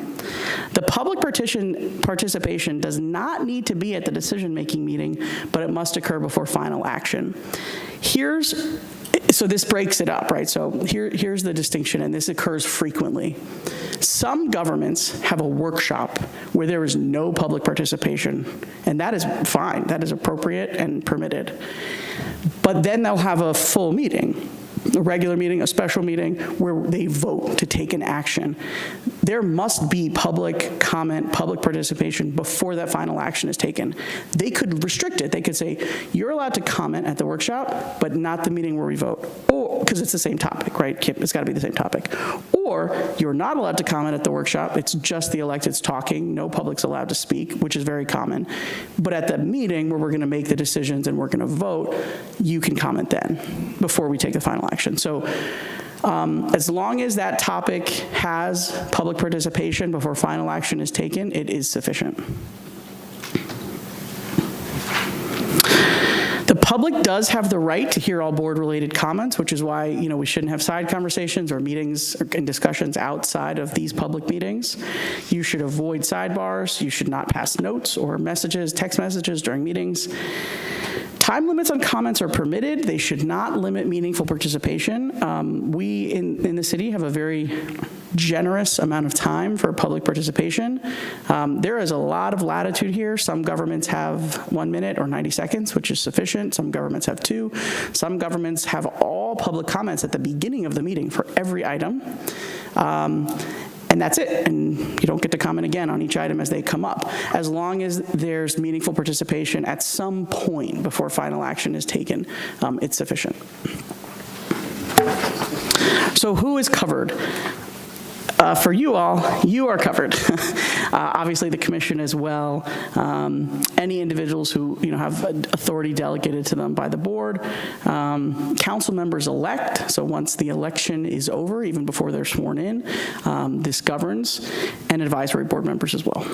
The public participation does not need to be at the decision-making meeting, but it must occur before final action. So this breaks it up, right? So here's the distinction, and this occurs frequently. Some governments have a workshop where there is no public participation, and that is fine. That is appropriate and permitted. But then they'll have a full meeting, a regular meeting, a special meeting, where they vote to take an action. there must be public comment, public participation before that final action is taken. They could restrict it. They could say, you're allowed to comment at the workshop, but not the meeting where we vote. Or, because it's the same topic, right, Kip? It's got to be the same topic. Or you're not allowed to comment at the workshop. It's just the electeds talking. No public's allowed to speak, which is very common. But at the meeting where we're going to make the decisions and we're going to vote, you can comment then before we take the final action. So as long as that topic has public participation before final action is taken, it is sufficient. The public does have the right to hear all board-related comments, which is why, we shouldn't have side conversations or meetings and discussions outside of these public meetings. You should avoid sidebars. You should not pass notes or messages, text messages during meetings. Time limits on comments are permitted. They should not limit meaningful participation. We in the city have a very generous amount of time for public participation. There is a lot of latitude here. Some governments have 1 minute or 90 seconds, which is sufficient. Some governments have 2. Some governments have all public comments at the beginning of the meeting for every item. And that's it, and you don't get to comment again on each item as they come up, as long as there's meaningful participation at some point before final action is taken. It's sufficient. So who is covered? For you all, you are covered. Obviously, the commission as well. Any individuals who have authority delegated to them by the board. Council members elect. So once the election is over, even before they're sworn in, this governs, and advisory board members as well.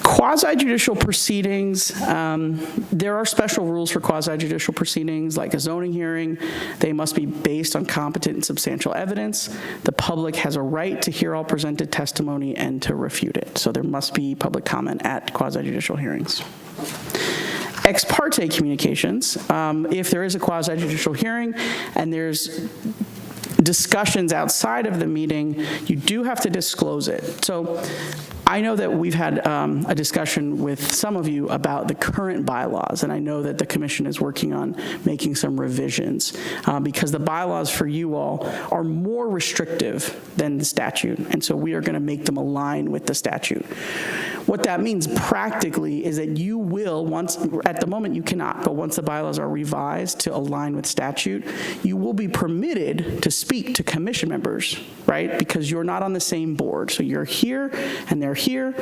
Quasi-judicial proceedings, there are special rules for quasi-judicial proceedings, like a zoning hearing. They must be based on competent and substantial evidence. The public has a right to hear all presented testimony and to refute it. So there must be public comment at quasi-judicial hearings. Ex parte communications, if there is a quasi-judicial hearing and there's discussions outside of the meeting, you do have to disclose it. So I know that we've had a discussion with some of you about the current bylaws, and I know that the commission is working on making some revisions because the bylaws for you all are more restrictive than the statute, and so we are going to make them align with the statute. What that means practically is that you will, once, at the moment you cannot, but once the bylaws are revised to align with statute, you will be permitted to speak to commission members, right? Because you're not on the same board. So you're here and they're here,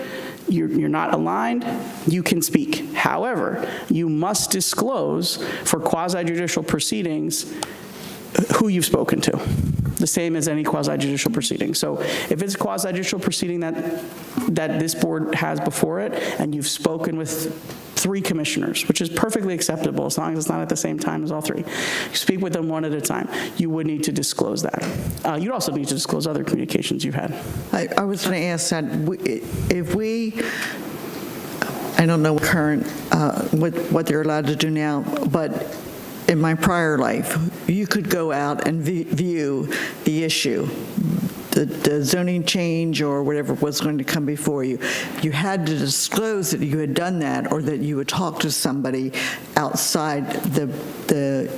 you're not aligned, you can speak. However, you must disclose for quasi-judicial proceedings who you've spoken to, the same as any quasi-judicial proceeding. So if it's a quasi-judicial proceeding that this board has before it, and you've spoken with 3 commissioners, which is perfectly acceptable as long as it's not at the same time as all 3. You speak with them one at a time. You would need to disclose that. You'd also need to disclose other communications you've had. I was going to ask that if we, I don't know current, what they're allowed to do now, but in my prior life, you could go out and view the issue, the zoning change or whatever was going to come before you. You had to disclose that you had done that or that you would talk to somebody outside the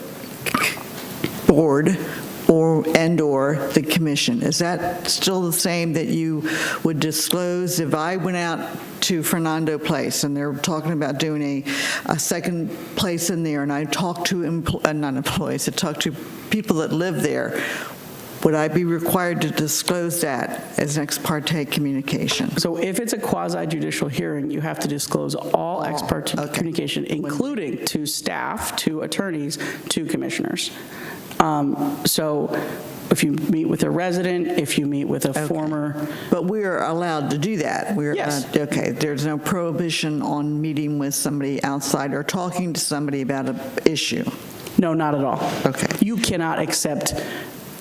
board or the commission. Is that still the same, that you would disclose? If I went out to Fernando Place and they're talking about doing a second place in there, and I talked to not employees, I talked to people that live there, would I be required to disclose that as an ex parte communication? So if it's a quasi-judicial hearing, you have to disclose all ex parte communication, including to staff, to attorneys, to commissioners. So if you meet with a resident, if you meet with a former... But we are allowed to do that? Yes. Okay, there's no prohibition on meeting with somebody outside or talking to somebody about an issue? No, not at all. Okay. You cannot accept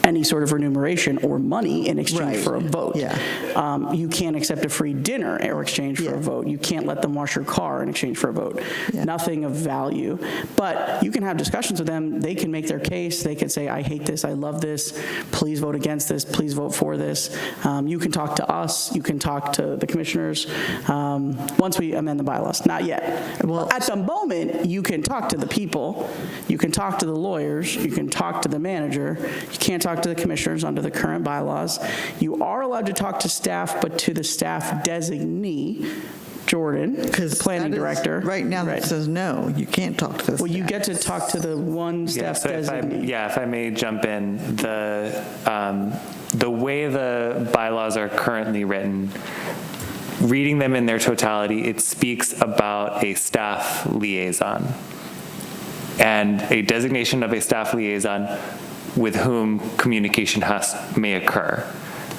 any sort of remuneration or money in exchange for a vote. Yeah. You can't accept a free dinner or exchange for a vote. You can't let them wash your car in exchange for a vote. Yeah. Nothing of value. But you can have discussions with them. They can make their case. They can say, I hate this, I love this, please vote against this, please vote for this. You can talk to us, you can talk to the commissioners once we amend the bylaws. Not yet. Well, at the moment, you can talk to the people, you can talk to the lawyers, you can talk to the manager, you can't talk talk to the commissioners under the current bylaws. You are allowed to talk to staff, but to the staff designee, Jordan, the planning director. Right now, that says no, you can't talk to the Well, you staff. get to talk to the one staff So designee. if I may jump in, the way the bylaws are currently written, reading them in their totality, it speaks about a staff liaison and a designation of a staff liaison with whom communication may occur.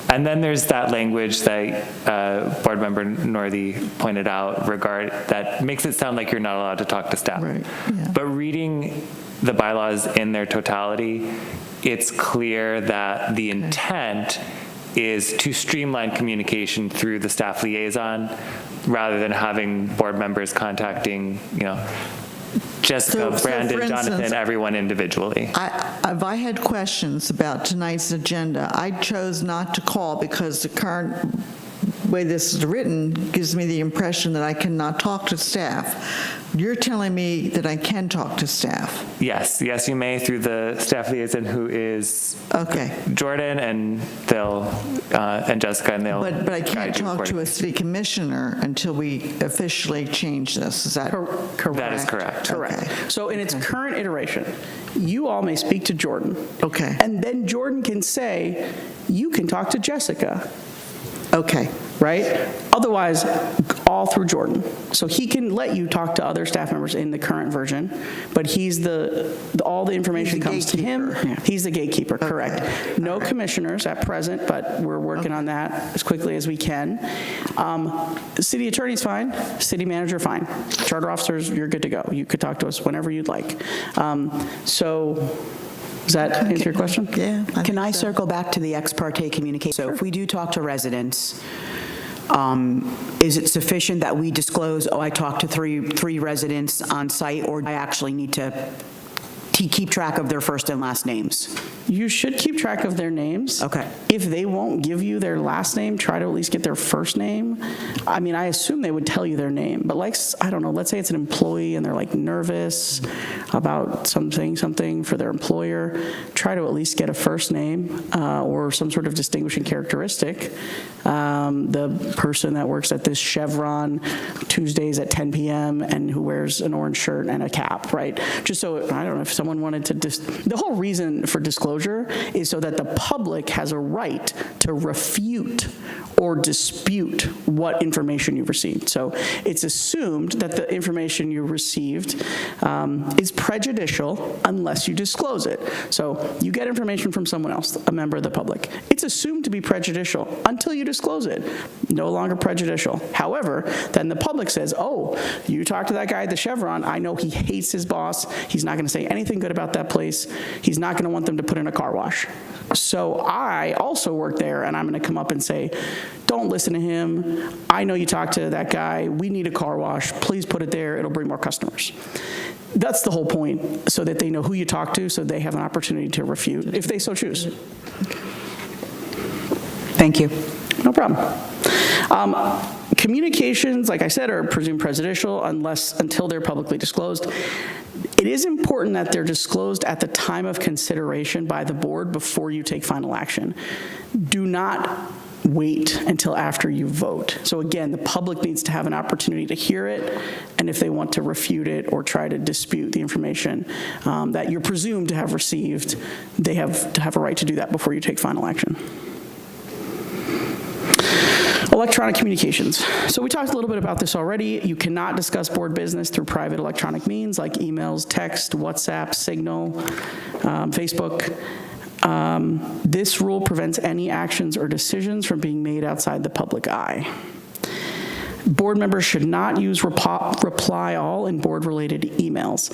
And then there's that language that Board Member Northey pointed out that makes it sound like you're not allowed to talk to staff. Right, yeah. But reading the bylaws in their totality, it's clear that the intent is to streamline communication through the staff liaison rather than having board members contacting, Jessica, So, Brandon, for Jonathan, instance, everyone individually. If I had questions about tonight's agenda, I chose not to call because the current way this is written gives me the impression that I cannot talk to staff. You're telling me that I can talk to staff. Yes, you may through the staff liaison who is Okay. Jordan, and and Jessica, and they'll But I can't guide you talk to a accordingly. city commissioner until we officially change this. Is that? Correct. That is correct. Correct. Okay. So in its current iteration, you all may speak to Jordan. Okay. And then Jordan can say, you can talk to Jessica, Okay. right? Otherwise, all through Jordan. So he can let you talk to other staff members in the current version, but he's all the information He's the comes to him. gatekeeper. He's the gatekeeper, correct. No All right. commissioners at present, but we're working on that as quickly as we can. The city attorney's fine, city manager fine. Charter officers, you're good to go. You could talk to us whenever you'd like. So, does that answer your question? Yeah. Can I think so. circle back to the ex parte communication? So if we do talk to residents, is it sufficient that we disclose, I talked to three residents on site, or do I actually need to keep track of their first and last names? You should keep track of their names. Okay. If they won't give you their last name, try to at least get their first name. I mean, I assume they would tell you their name, but I don't know, let's say it's an employee and they're like nervous about something for their employer, try to at least get a first name or some sort of distinguishing characteristic. The person that works at this Chevron Tuesdays at 10 p.m. and who wears an orange shirt and a cap, right? Just so, I don't know, if someone wanted to, the whole reason for disclosure is so that the public has a right to refute or dispute what information you've received. So it's assumed that the information you received is prejudicial unless you disclose it. So you get information from someone else, a member of the public. It's assumed to be prejudicial until you disclose it. No longer prejudicial. However, then the public says, oh, you talked to that guy at the Chevron. I know he hates his boss. He's not going to say anything good about that place. He's not going to want them to put in a car wash. So I also work there, and I'm going to come up and say, don't listen to him. I know you talked to that guy. We need a car wash. Please put it there. It'll bring more customers. That's the whole point, so that they know who you talk to, so they have an opportunity to refute, if they so choose. Thank you. No problem. Communications, like I said, are presumed prejudicial until they're publicly disclosed. It is important that they're disclosed at the time of consideration by the board before you take final action. Do not wait until after you vote. So again, the public needs to have an opportunity to hear it, and if they want to refute it or try to dispute the information that you're presumed to have received, they have to have a right to do that before you take final action. Electronic communications. So we talked a little bit about this already. You cannot discuss board business through private electronic means like emails, text, WhatsApp, Signal, Facebook. This rule prevents any actions or decisions from being made outside the public eye. Board members should not use reply all in board-related emails.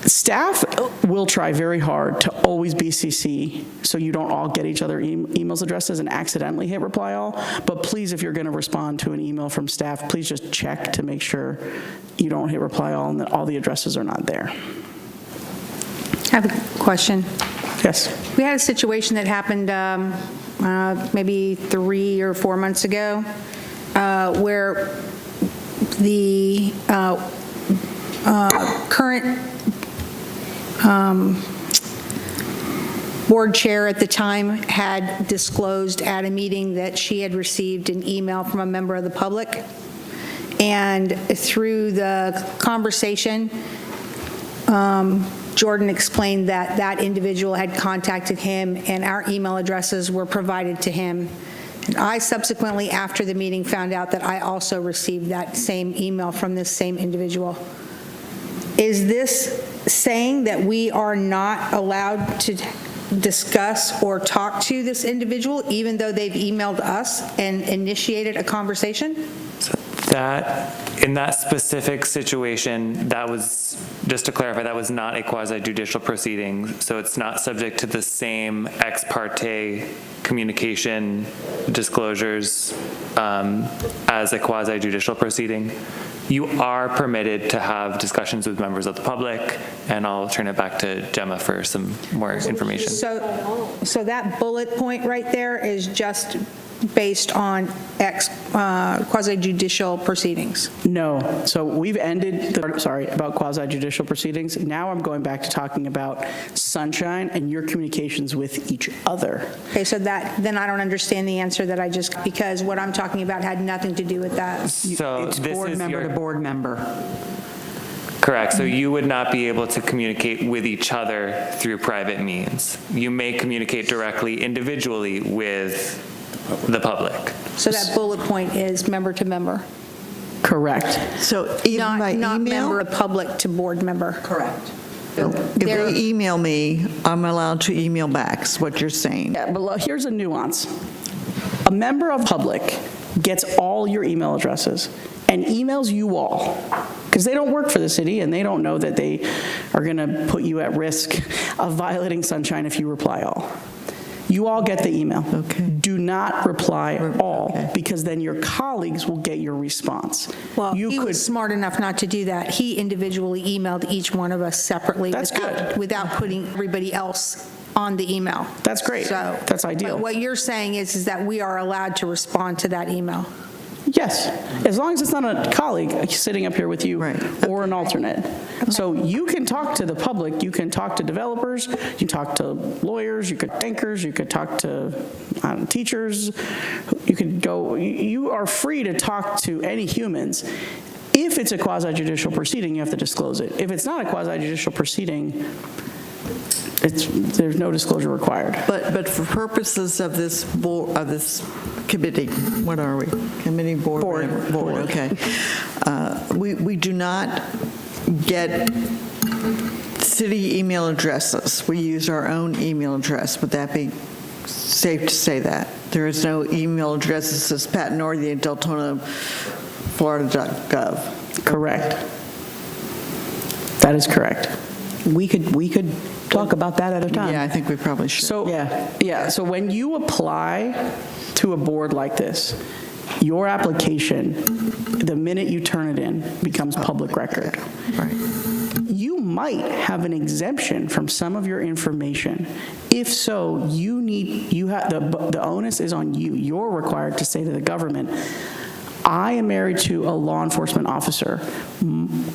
Staff will try very hard to always be CC so you don't all get each other emails addresses and accidentally hit reply all. But please, if you're going to respond to an email from staff, please just check to make sure you don't hit reply all and that all the addresses are not there. I have a question. Yes. We had a situation that happened maybe 3 or 4 months ago where the current board chair at the time had disclosed at a meeting that she had received an email from a member of the public. And through the conversation, Jordan explained that that individual had contacted him and our email addresses were provided to him. And I subsequently, after the meeting, found out that I also received that same email from this same individual. Is this saying that we are not allowed to discuss or talk to this individual, even though they've emailed us and initiated a conversation? In that specific situation, that was, just to clarify, that was not a quasi-judicial proceeding, so it's not subject to the same ex parte communication disclosures as a quasi-judicial proceeding. You are permitted to have discussions with members of the public, and I'll turn it back to Gemma for some more information. So that bullet point right there is just based on quasi-judicial proceedings? No. So we've ended, about quasi-judicial proceedings. Now I'm going back to talking about Sunshine and your communications with each other. Okay, so then I don't understand the answer that I just, because what I'm talking about had nothing to do with that. So It's this board is member your, to board member. correct. So you would not be able to communicate with each other through private means. You may communicate directly, individually with the public. So that bullet point is member to member, Correct. So even by not member email, of public to board member. Correct. if they email me, I'm allowed to email back, is what you're saying. Yeah, but here's a nuance. A member of public gets all your email addresses and emails you all, because they don't work for the city and they don't know that they are going to put you at risk of violating Sunshine if you reply all. You all get the email. Okay. Do not reply all, because then your colleagues will get your response. Well, You he could- was smart enough not to do that. He individually emailed each one of us separately. That's good. Without putting everybody else on the email. That's great. So. That's ideal. But what you're saying is that we are allowed to respond to that email. Yes, as long as it's not a colleague sitting up here with you Right. or an alternate. So you can talk to the public, you can talk to developers, you can talk to lawyers, you could bankers, you could talk to teachers, you could go, you are free to talk to any humans. If it's a quasi-judicial proceeding, you have to disclose it. If it's not a quasi-judicial proceeding, there's no disclosure required. But for purposes of this board, of this committee, what are we? Committee, board? Board, okay. We do not get city email addresses. We use our own email address. Would that be safe to say that? There is no email address that says Pat Northey at Deltona, Florida.gov. Correct. That is correct. We could talk about that at a time. Yeah, I think we probably should. So, yeah, so when you apply to a board like this, your application, the minute you turn it in, becomes public record. Right. You might have an exemption from some of your information. If so, the onus is on you. You're required to say to the government, I am married to a law enforcement officer.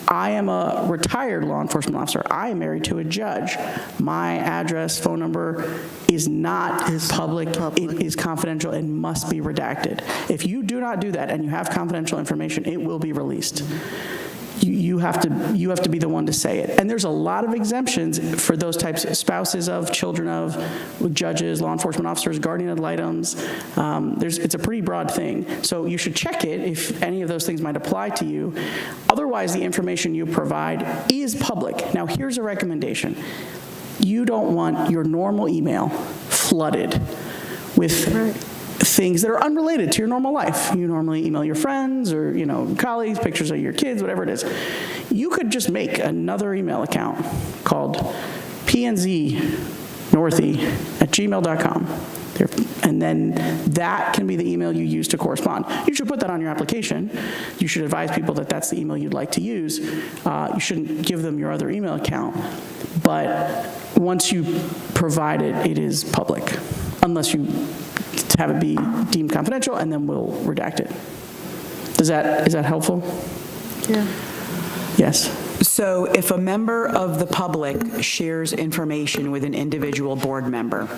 I am a retired law enforcement officer. I am married to a judge. My address, phone number is not public. It is confidential and must be redacted. If you do not do that and you have confidential information, it will be released. You have to be the one to say it. And there's a lot of exemptions for those types of spouses of, children of, judges, law enforcement officers, guardian ad litems. It's a pretty broad thing. So you should check it if any of those things might apply to you. Otherwise, the information you provide is public. Now, here's a recommendation. You don't want your normal email flooded with things that are unrelated to your normal life. You normally email your friends or, colleagues, pictures of your kids, whatever it is. You could just make another email account called pnznorthy@gmail.com. And then that can be the email you use to correspond. You should put that on your application. You should advise people that that's the email you'd like to use. You shouldn't give them your other email account. But once you provide it, it is public, unless you have it be deemed confidential, and then we'll redact it. Is that helpful? Yeah. Yes. So if a member of the public shares information with an individual board member,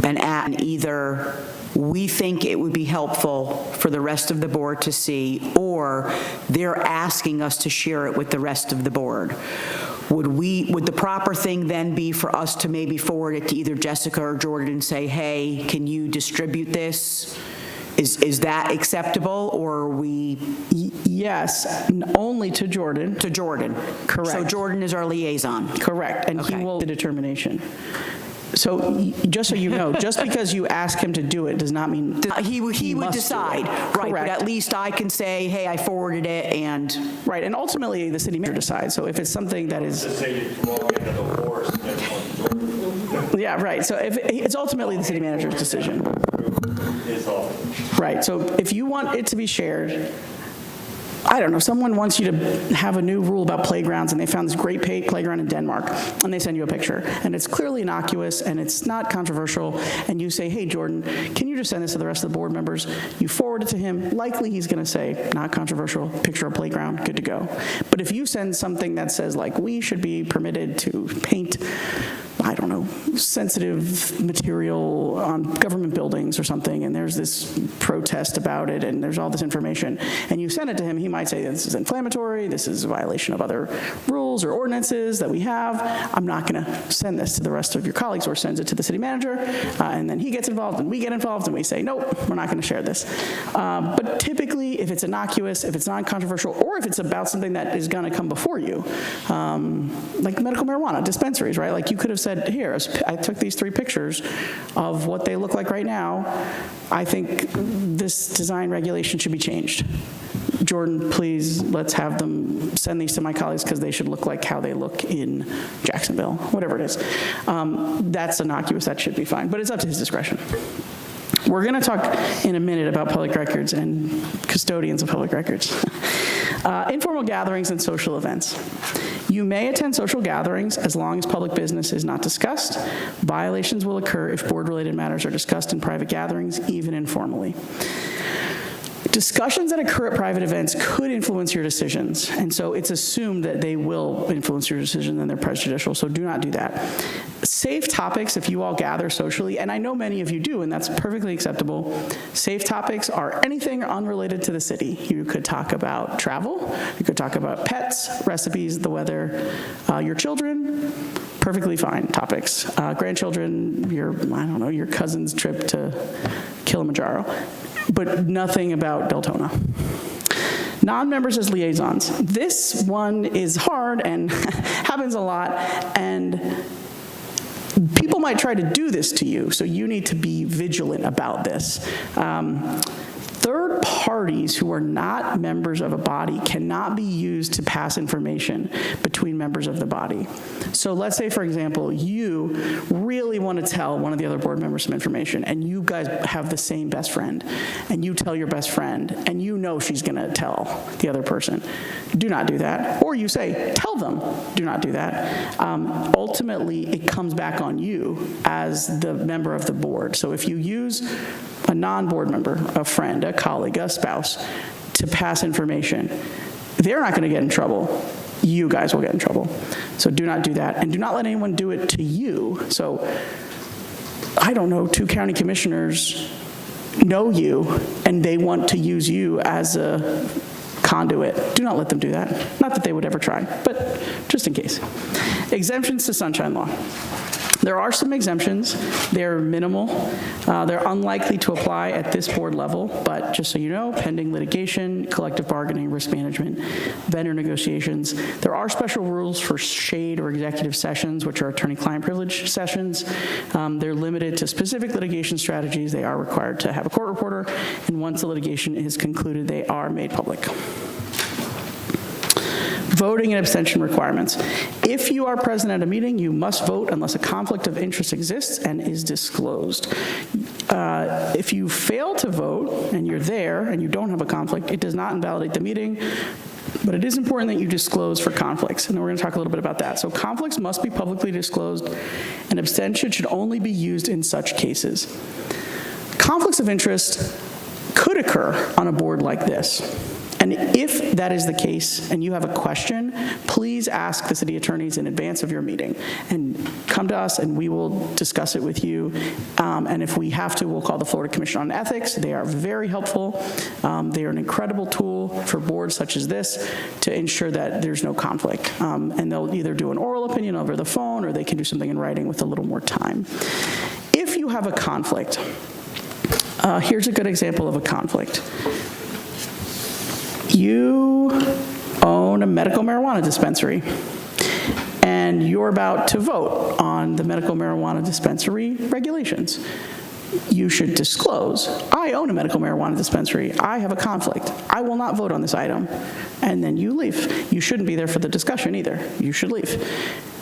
and either we think it would be helpful for the rest of the board to see, or they're asking us to share it with the rest of the board, would the proper thing then be for us to maybe forward it to either Jessica or Jordan and say, hey, can you distribute this? Is that acceptable, or are we? Yes, only to Jordan. To Jordan. Correct. So Jordan is our liaison. Correct, and he Okay. will make the determination. So just so you know, just because you ask him to do it does not mean He would must do it. decide, right, but Correct. at least I can say, hey, I forwarded it, and, Right, and ultimately, the city manager decides. So if it's something that is, Just say you throw it into the horse and then one Jordan. yeah, right, so if it's ultimately the city manager's decision. Is all. Right, so if you want it to be shared, I don't know, someone wants you to have a new rule about playgrounds, and they found this great playground in Denmark, and they send you a picture, and it's clearly innocuous, and it's not controversial, and you say, hey, Jordan, can you just send this to the rest of the board members? You forward it to him, likely he's going to say, not controversial, picture of playground, good to go. But if you send something that says, like, we should be permitted to paint, I don't know, sensitive material on government buildings or something, and there's this protest about it, and there's all this information, and you send it to him, he might say, this is inflammatory, this is a violation of other rules or ordinances that we have. I'm not going to send this to the rest of your colleagues, or sends it to the city manager, and then he gets involved, and we get involved, and we say, nope, we're not going to share this. But typically, if it's innocuous, if it's non-controversial, or if it's about something that is going to come before you, like medical marijuana dispensaries, right? Like you could have said, here, I took these 3 pictures of what they look like right now. I think this design regulation should be changed. Jordan, please, let's have them send these to my colleagues because they should look like how they look in Jacksonville, whatever it is. That's innocuous, that should be fine, but it's up to his discretion. We're going to talk in a minute about public records and custodians of public records. Informal gatherings and social events. You may attend social gatherings as long as public business is not discussed. Violations will occur if board-related matters are discussed in private gatherings, even informally. Discussions that occur at private events could influence your decisions, and so it's assumed that they will influence your decision and they're prejudicial, so do not do that. Safe topics, if you all gather socially, and I know many of you do, and that's perfectly acceptable. Safe topics are anything unrelated to the city. You could talk about travel, you could talk about pets, recipes, the weather, your children, perfectly fine topics. Grandchildren, your cousin's trip to Kilimanjaro. But nothing about Deltona. Non-members as liaisons. This one is hard and happens a lot, and people might try to do this to you, so you need to be vigilant about this. Third parties who are not members of a body cannot be used to pass information between members of the body. So let's say, for example, you really want to tell one of the other board members some information, and you guys have the same best friend, and you tell your best friend, and you know she's going to tell the other person. Do not do that. Or you say, tell them, do not do that. Ultimately, it comes back on you as the member of the board. So if you use a non-board member, a friend, a colleague, a spouse, to pass information, they're not going to get in trouble. You guys will get in trouble. So do not do that. And do not let anyone do it to you. So, I don't know, 2 county commissioners know you, and they want to use you as a conduit. Do not let them do that. Not that they would ever try, but just in case. Exemptions to sunshine law. There are some exemptions. They're minimal. They're unlikely to apply at this board level, but just so you know, pending litigation, collective bargaining, risk management, vendor negotiations. There are special rules for shade or executive sessions, which are attorney-client privilege sessions. They're limited to specific litigation strategies. They are required to have a court reporter, and once the litigation is concluded, they are made public. Voting and abstention requirements. If you are present at a meeting, you must vote unless a conflict of interest exists and is disclosed. If you fail to vote and you're there and you don't have a conflict, it does not invalidate the meeting, but it is important that you disclose for conflicts, and we're going to talk a little bit about that. So conflicts must be publicly disclosed, and abstention should only be used in such cases. Conflicts of interest could occur on a board like this. And if that is the case and you have a question, please ask the city attorneys in advance of your meeting and come to us and we will discuss it with you. And if we have to, we'll call the Florida Commission on Ethics. They are very helpful. They are an incredible tool for boards such as this to ensure that there's no conflict. And they'll either do an oral opinion over the phone or they can do something in writing with a little more time. If you have a conflict, here's a good example of a conflict. You own a medical marijuana dispensary, and you're about to vote on the medical marijuana dispensary regulations. You should disclose, I own a medical marijuana dispensary, I have a conflict, I will not vote on this item, and then you leave. You shouldn't be there for the discussion either. You should leave.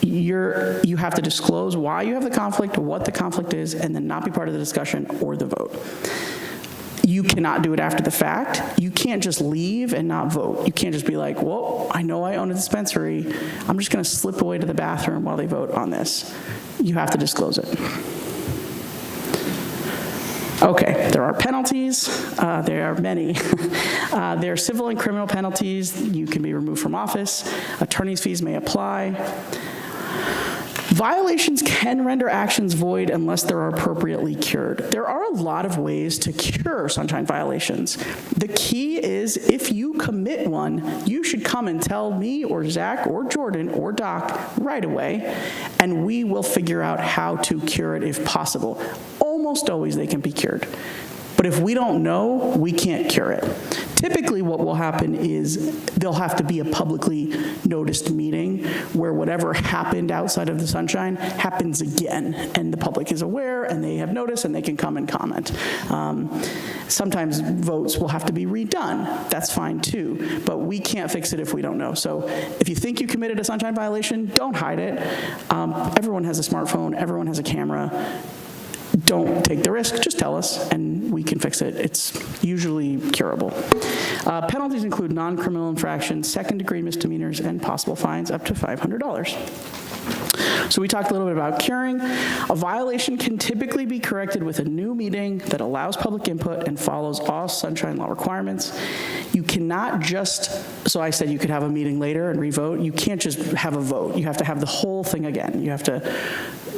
You have to disclose why you have the conflict, what the conflict is, and then not be part of the discussion or the vote. You cannot do it after the fact. You can't just leave and not vote. You can't just be like, well, I know I own a dispensary. I'm just going to slip away to the bathroom while they vote on this. You have to disclose it. Okay, there are penalties. There are many. There are civil and criminal penalties. You can be removed from office. Attorney's fees may apply. Violations can render actions void unless they're appropriately cured. There are a lot of ways to cure sunshine violations. The key is if you commit one, you should come and tell me or Zach or Jordan or Doc right away, and we will figure out how to cure it if possible. Almost always they can be cured. But if we don't know, we can't cure it. Typically what will happen is there'll have to be a publicly noticed meeting where whatever happened outside of the sunshine happens again, and the public is aware and they have notice and they can come and comment. Sometimes votes will have to be redone. That's fine too, but we can't fix it if we don't know. So if you think you committed a sunshine violation, don't hide it. Everyone has a smartphone, everyone has a camera. Don't take the risk, just tell us, and we can fix it. It's usually curable. Penalties include non-criminal infractions, second-degree misdemeanors, and possible fines up to $500. So we talked a little bit about curing. A violation can typically be corrected with a new meeting that allows public input and follows all sunshine law requirements. You cannot just, so I said you could have a meeting later and re-vote. You can't just have a vote. You have to have the whole thing again. You have to,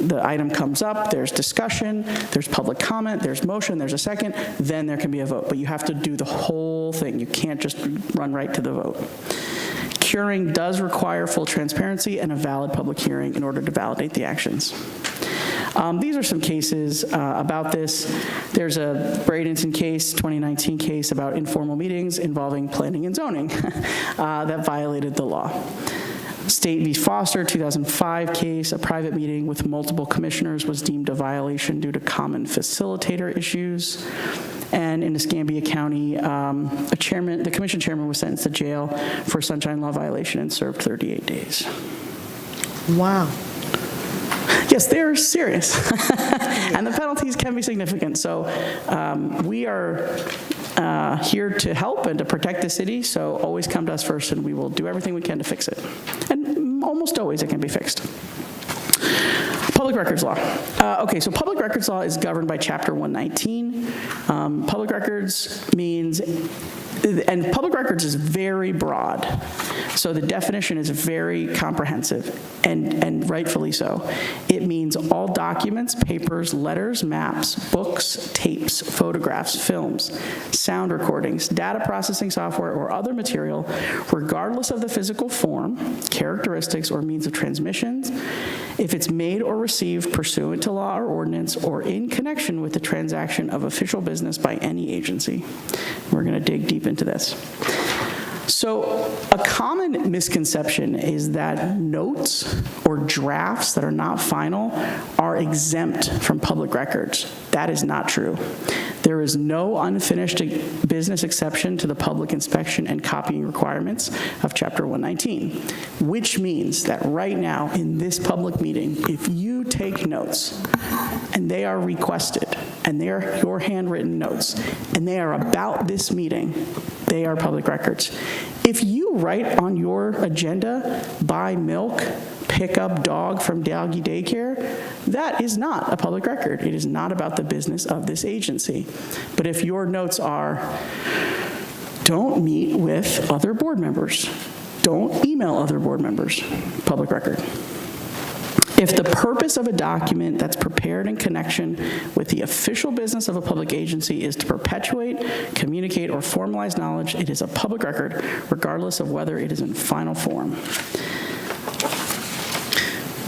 the item comes up, there's discussion, there's public comment, there's motion, there's a second, then there can be a vote. But you have to do the whole thing. You can't just run right to the vote. Curing does require full transparency and a valid public hearing in order to validate the actions. These are some cases about this. There's a Bradenton case, 2019 case about informal meetings involving planning and zoning that violated the law. State v. Foster, 2005 case, a private meeting with multiple commissioners was deemed a violation due to common facilitator issues. And in Escambia County, the commission chairman was sentenced to jail for sunshine law violation and served 38 days. Wow. Yes, they're serious. And the penalties can be significant. So we are here to help and to protect the city, so always come to us first and we will do everything we can to fix it. And almost always it can be fixed. Public records law. Okay, so public records law is governed by Chapter 119. Public records means, and public records is very broad. So the definition is very comprehensive, and rightfully so. It means all documents, papers, letters, maps, books, tapes, photographs, films, sound recordings, data processing software, or other material, regardless of the physical form, characteristics, or means of transmissions, if it's made or received pursuant to law or ordinance or in connection with the transaction of official business by any agency. We're going to dig deep into this. So a common misconception is that notes or drafts that are not final are exempt from public records. That is not true. There is no unfinished business exception to the public inspection and copying requirements of Chapter 119, which means that right now in this public meeting, if you take notes and they are requested and they are your handwritten notes and they are about this meeting, they are public records. If you write on your agenda, buy milk, pick up dog from doggy daycare, that is not a public record. It is not about the business of this agency. But if your notes are, Don't meet with other board members. Don't email other board members. Public record. If the purpose of a document that's prepared in connection with the official business of a public agency is to perpetuate, communicate, or formalize knowledge, it is a public record, regardless of whether it is in final form.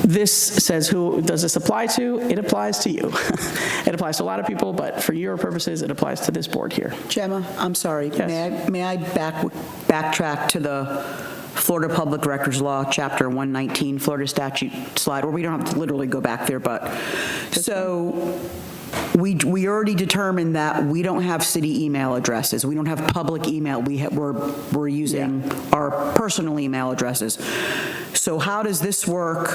This says who does this apply to? It applies to you. It applies to a lot of people, but for your purposes, it applies to this board here. Gemma, I'm sorry. Yes. May I backtrack to the Florida Public Records Law, Chapter 119, Florida statute slide, or we don't have to literally go back there, but, so we already determined that we don't have city email addresses. We don't have public email. We're using our personal email addresses. So how does this work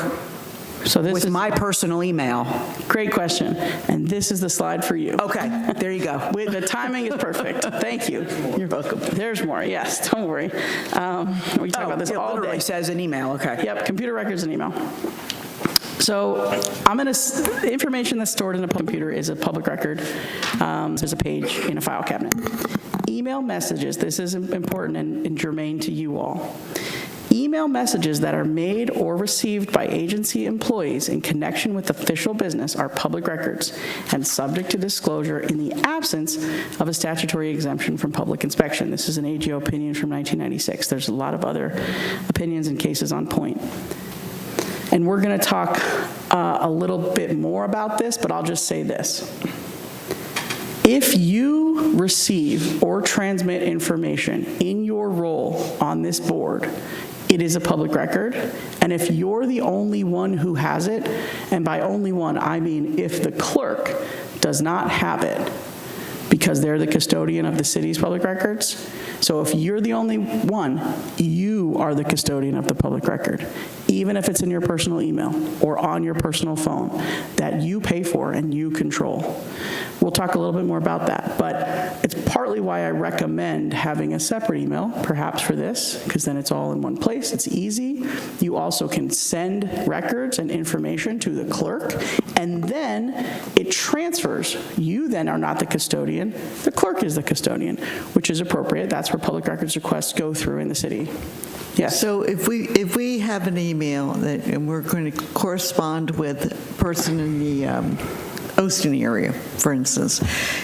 So this with is my personal email? great question, and this is the slide for you. Okay, there you go. The timing is perfect. Thank you. You're welcome. There's more, yes, don't worry. We can talk about this It all literally day. says an email, okay. Yep, computer records and email. So the information that's stored in a computer is a public record. There's a page in a file cabinet. Email messages, this is important and germane to you all. Email messages that are made or received by agency employees in connection with official business are public records and subject to disclosure in the absence of a statutory exemption from public inspection. This is an AGO opinion from 1996. There's a lot of other opinions and cases on point. And we're going to talk a little bit more about this, but I'll just say this. If you receive or transmit information in your role on this board, it is a public record, and if you're the only one who has it, and by only one, I mean if the clerk does not have it, because they're the custodian of the city's public records, so if you're the only one, you are the custodian of the public record, even if it's in your personal email or on your personal phone that you pay for and you control. We'll talk a little bit more about that, but it's partly why I recommend having a separate email, perhaps for this, because then it's all in one place, it's easy. You also can send records and information to the clerk, and then it transfers. You then are not the custodian, the clerk is the custodian, which is appropriate. That's where public records requests go through in the city. Yes. So if we have an email and we're going to correspond with a person in the Austin area, for instance,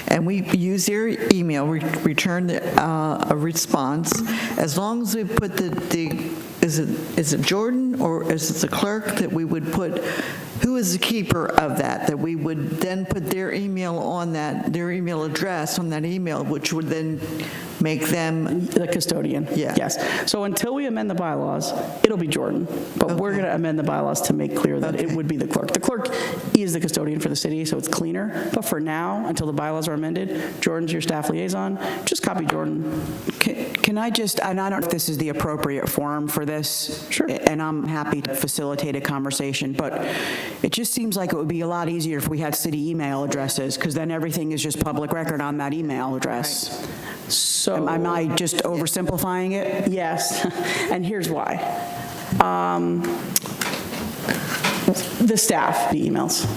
and we use their email, return a response, as long as we put is it Jordan or is it the clerk that we would put, who is the keeper of that we would then put their email on that, their email address on that email, which would then make them the custodian. Yeah. Yes. So until we amend the bylaws, it'll be Jordan, but we're going to amend the bylaws to make clear that it would be the clerk. The clerk is the custodian for the city, so it's cleaner. But for now, until the bylaws are amended, Jordan's your staff liaison. Just copy Jordan. Can I just, and I don't know if this is the appropriate forum for this. Sure. And I'm happy to facilitate a conversation, but it just seems like it would be a lot easier if we had city email addresses, because then everything is just public record on that email address. So Am I just oversimplifying it? yes, and here's why. The staff, the emails.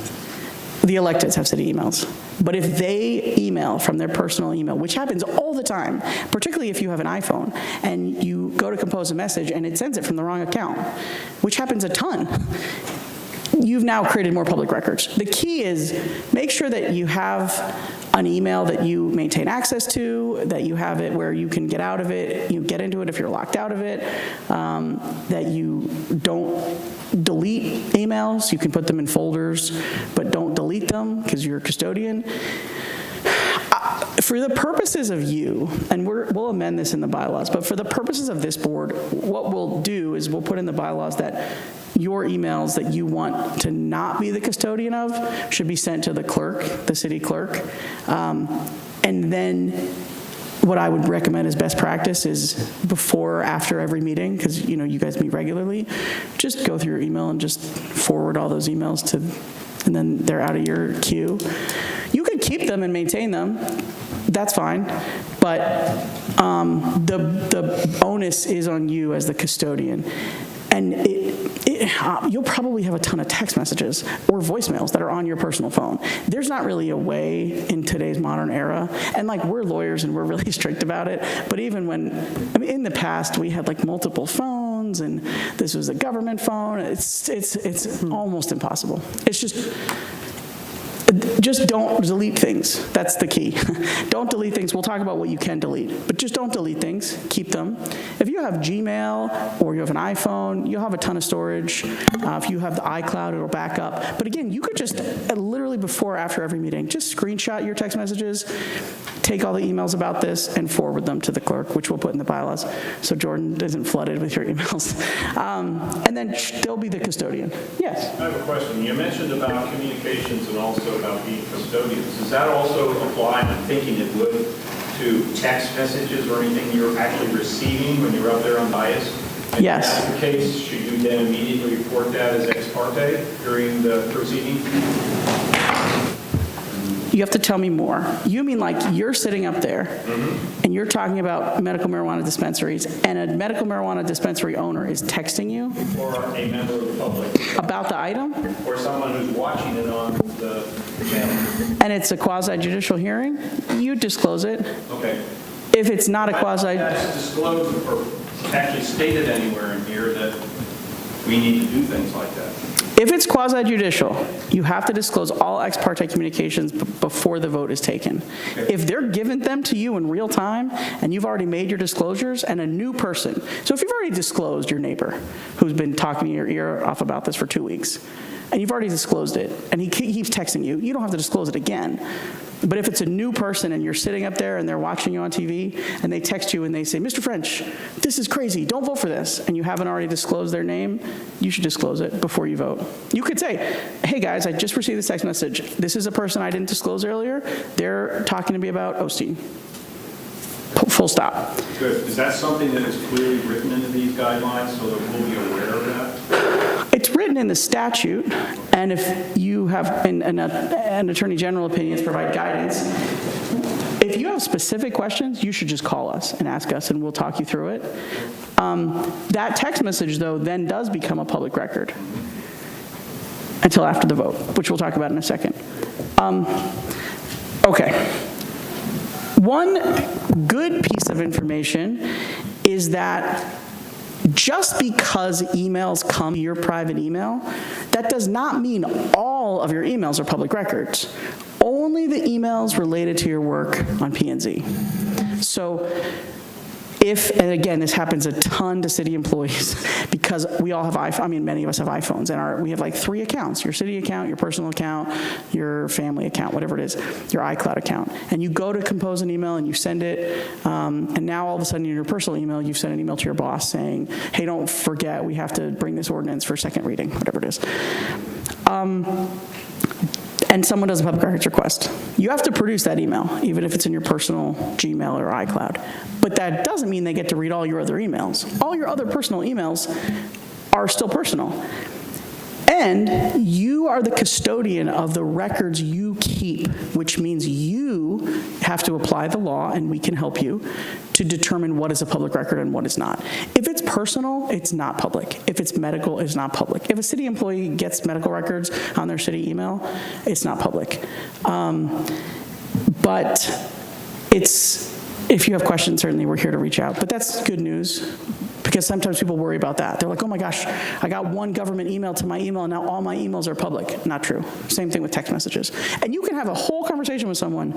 The electeds have city emails. But if they email from their personal email, which happens all the time, particularly if you have an iPhone, and you go to compose a message and it sends it from the wrong account, which happens a ton, you've now created more public records. The key is make sure that you have an email that you maintain access to, that you have it where you can get out of it, you get into it if you're locked out of it, that you don't delete emails. You can put them in folders, but don't delete them because you're a custodian. For the purposes of you, and we'll amend this in the bylaws, but for the purposes of this board, what we'll do is we'll put in the bylaws that your emails that you want to not be the custodian of should be sent to the clerk, the city clerk. And then what I would recommend as best practice is before or after every meeting, because you guys meet regularly, just go through your email and just forward all those emails to, and then they're out of your queue. You could keep them and maintain them. That's fine, but the onus is on you as the custodian. And you'll probably have a ton of text messages or voicemails that are on your personal phone. There's not really a way in today's modern era, and like we're lawyers and we're really strict about it, but even in the past we had like multiple phones and this was a government phone, it's almost impossible. It's just don't delete things. That's the key. Don't delete things. We'll talk about what you can delete, but just don't delete things. Keep them. If you have Gmail or you have an iPhone, you'll have a ton of storage. If you have the iCloud, it'll back up. But again, you could just literally before or after every meeting, just screenshot your text messages, take all the emails about this, and forward them to the clerk, which we'll put in the bylaws, so Jordan isn't flooded with your emails. And then they'll be the custodian. Yes? I have a question. You mentioned about communications and also about being custodians. Does that also apply, and I'm thinking it would, to text messages or anything you're actually receiving when you're up there on dais? And Yes. if that's the case, should you then immediately report that as ex parte during the proceeding? You have to tell me more. You mean like you're sitting up there and you're talking about medical marijuana dispensaries and a medical marijuana dispensary owner is texting you Or a member of the public? about the item Or someone who's watching it on the channel? and it's a quasi-judicial hearing, you disclose it. Okay. If it's not a quasi, That's disclosed or actually stated anywhere in here that we need to do things like that. if it's quasi-judicial, you have to disclose all ex parte communications before the vote is taken. If they're given them to you in real time and you've already made your disclosures and a new person, so if you've already disclosed your neighbor who's been talking your ear off about this for 2 weeks, and you've already disclosed it, and he keeps texting you, you don't have to disclose it again. But if it's a new person and you're sitting up there and they're watching you on TV and they text you and they say, Mr. French, this is crazy, don't vote for this, and you haven't already disclosed their name, you should disclose it before you vote. You could say, hey guys, I just received this text message. This is a person I didn't disclose earlier. They're talking to me about Osteen. Full stop. Good. Is that something that is clearly written into these guidelines so that we'll be aware of that? It's written in the statute, and if you have an Attorney General opinions provide guidance, if you have specific questions, you should just call us and ask us, and we'll talk you through it. That text message, though, then does become a public record until after the vote, which we'll talk about in a second. Okay. One good piece of information is that just because emails come to your private email, that does not mean all of your emails are public records. Only the emails related to your work on P&Z. So and again, this happens a ton to city employees because we all have many of us have iPhones, and we have like 3 accounts: your city account, your personal account, your family account, whatever it is, your iCloud account. And you go to compose an email and you send it, and now all of a sudden in your personal email, you've sent an email to your boss saying, hey, don't forget, we have to bring this ordinance for second reading, whatever it is. And someone does a public records request. You have to produce that email, even if it's in your personal Gmail or iCloud. But that doesn't mean they get to read all your other emails. All your other personal emails are still personal. And you are the custodian of the records you keep, which means you have to apply the law, and we can help you, to determine what is a public record and what is not. If it's personal, it's not public. If it's medical, it's not public. If a city employee gets medical records on their city email, it's not public. But if you have questions, certainly we're here to reach out. But that's good news, because sometimes people worry about that. They're like, oh my gosh, I got one government email to my email, and now all my emails are public. Not true. Same thing with text messages. And you can have a whole conversation with someone,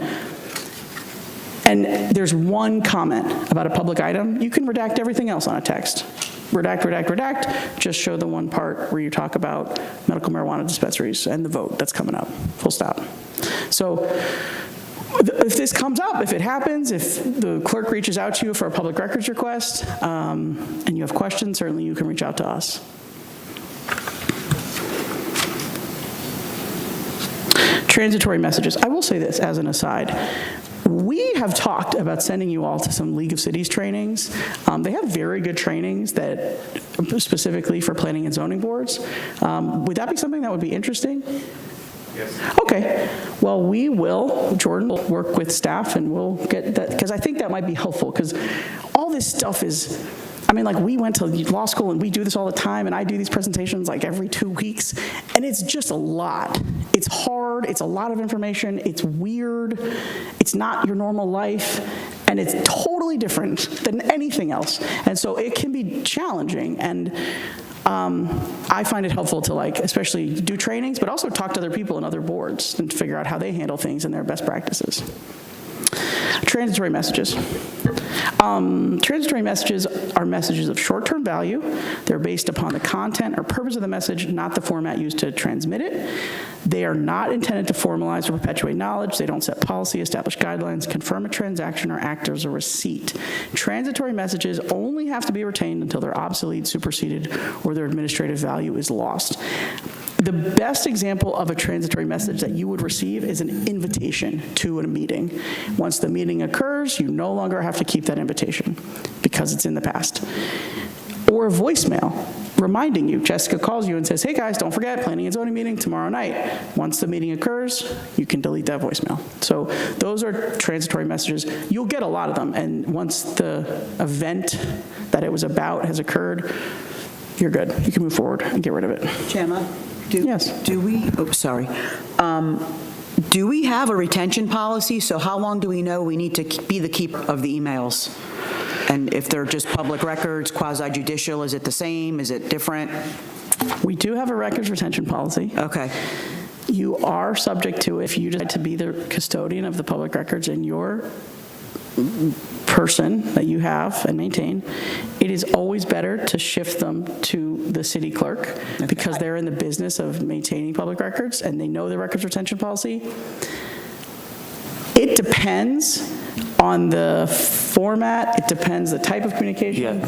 and there's one comment about a public item. You can redact everything else on a text. Redact, redact, redact. Just show the one part where you talk about medical marijuana dispensaries and the vote that's coming up. Full stop. So if this comes up, if it happens, if the clerk reaches out to you for a public records request, and you have questions, certainly you can reach out to us. Transitory messages. I will say this as an aside. We have talked about sending you all to some League of Cities trainings. They have very good trainings that specifically for planning and zoning boards. Would that be something that would be interesting? Yes. Okay. Well, Jordan will work with staff and we'll get that, because I think that might be helpful, because all this stuff is I mean, like, we went to law school and we do this all the time, and I do these presentations like every 2 weeks, and it's just a lot. It's hard, it's a lot of information, it's weird, it's not your normal life, and it's totally different than anything else. And so it can be challenging, and I find it helpful to, like, especially do trainings, but also talk to other people and other boards and figure out how they handle things and their best practices. Transitory messages. Transitory messages are messages of short-term value. They're based upon the content or purpose of the message, not the format used to transmit it. They are not intended to formalize or perpetuate knowledge. They don't set policy, establish guidelines, confirm a transaction, or act as a receipt. Transitory messages only have to be retained until they're obsolete, superseded, or their administrative value is lost. The best example of a transitory message that you would receive is an invitation to a meeting. Once the meeting occurs, you no longer have to keep that invitation because it's in the past. Or a voicemail reminding you. Jessica calls you and says, hey guys, don't forget, planning and zoning meeting tomorrow night. Once the meeting occurs, you can delete that voicemail. So those are transitory messages. You'll get a lot of them, and once the event that it was about has occurred, you're good. You can move forward and get rid of it. Gemma? Yes. Do we, oh, sorry. Do we have a retention policy? So how long do we know we need to be the keeper of the emails? And if they're just public records, quasi-judicial, is it the same? Is it different? We do have a records retention policy. Okay. You are subject to, if you decide to be the custodian of the public records in your person that you have and maintain, it is always better to shift them to the city clerk because they're in the business of maintaining public records and they know the records retention policy. It depends on the format, it depends the type of communication. Yeah,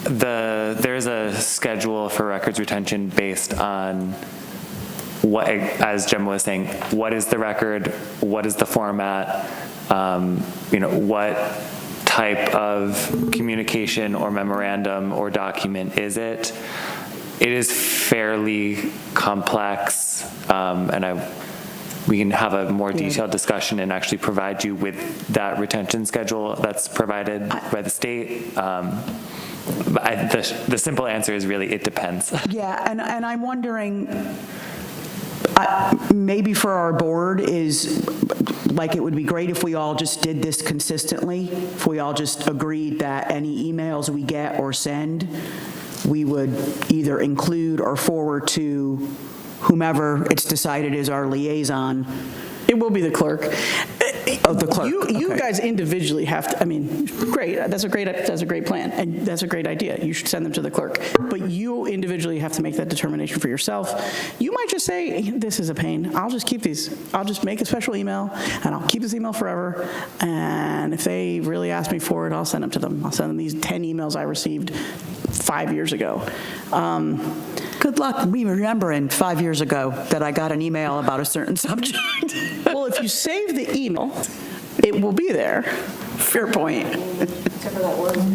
there's a schedule for records retention based on what, as Gemma was saying, what is the record, what is the format, what type of communication or memorandum or document is it? It is fairly complex, and we can have a more detailed discussion and actually provide you with that retention schedule that's provided by the state. But the simple answer is really, it depends. Yeah, and I'm wondering, maybe for our board is, like, it would be great if we all just did this consistently, if we all just agreed that any emails we get or send, we would either include or forward to whomever it's decided is our liaison. It will be the clerk. Oh, the clerk. You Okay. guys individually have to, I mean, great, that's a great plan, and that's a great idea. You should send them to the clerk. But you individually have to make that determination for yourself. You might just say, this is a pain, I'll just keep these. I'll just make a special email, and I'll keep this email forever, and if they really ask me for it, I'll send them to them. I'll send them these 10 emails I received 5 years ago. Good luck me remembering 5 years ago that I got an email about a certain subject. Well, if you save the email, it will be there. Fair point.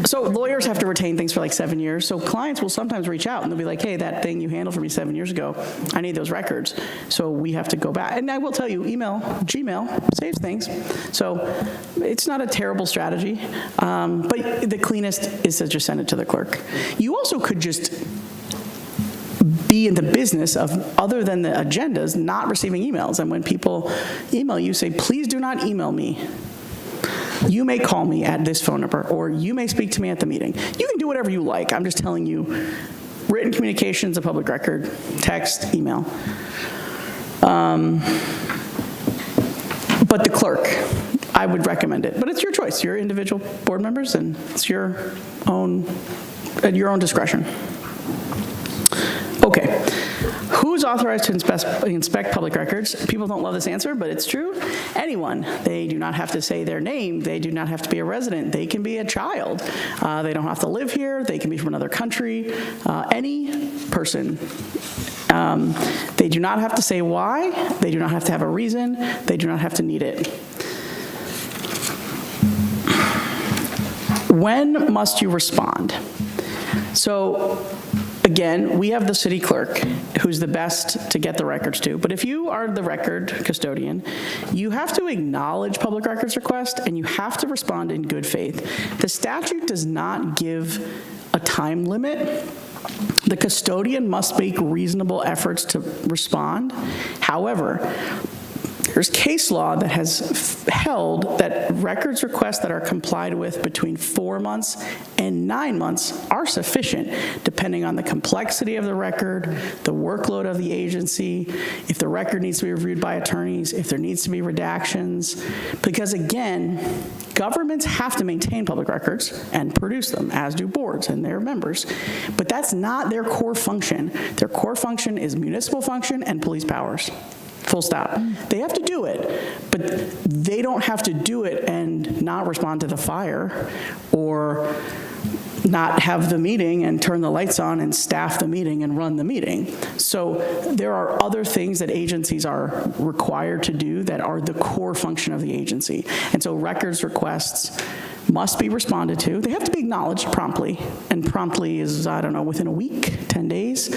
So lawyers have to retain things for like 7 years. So clients will sometimes reach out and they'll be like, hey, that thing you handled for me 7 years ago, I need those records. So we have to go back. And I will tell you, Gmail saves things. So it's not a terrible strategy. But the cleanest is to just send it to the clerk. You also could just be in the business of, other than the agendas, not receiving emails. And when people email you, say, please do not email me. You may call me at this phone number, or you may speak to me at the meeting. You can do whatever you like. I'm just telling you, written communications, a public record, text, email. But the clerk, I would recommend it. But it's your choice. You're individual board members, and it's your own, at your own discretion. Okay. Who's authorized to inspect public records? People don't love this answer, but it's true. Anyone. They do not have to say their name. They do not have to be a resident. They can be a child. They don't have to live here. They can be from another country. Any person. They do not have to say why. They do not have to have a reason. They do not have to need it. When must you respond? So again, we have the city clerk, who's the best to get the records to. But if you are the record custodian, you have to acknowledge public records request, and you have to respond in good faith. The statute does not give a time limit. The custodian must make reasonable efforts to respond. However, there's case law that has held that records requests that are complied with between 4 months and 9 months are sufficient, depending on the complexity of the record, the workload of the agency, if the record needs to be reviewed by attorneys, if there needs to be redactions. Because again, governments have to maintain public records and produce them, as do boards and their members. But that's not their core function. Their core function is municipal function and police powers. Full stop. They have to do it, but they don't have to do it and not respond to the fire or not have the meeting and turn the lights on and staff the meeting and run the meeting. So there are other things that agencies are required to do that are the core function of the agency. And so records requests must be responded to. They have to be acknowledged promptly, and promptly is, I don't know, within a week, 10 days.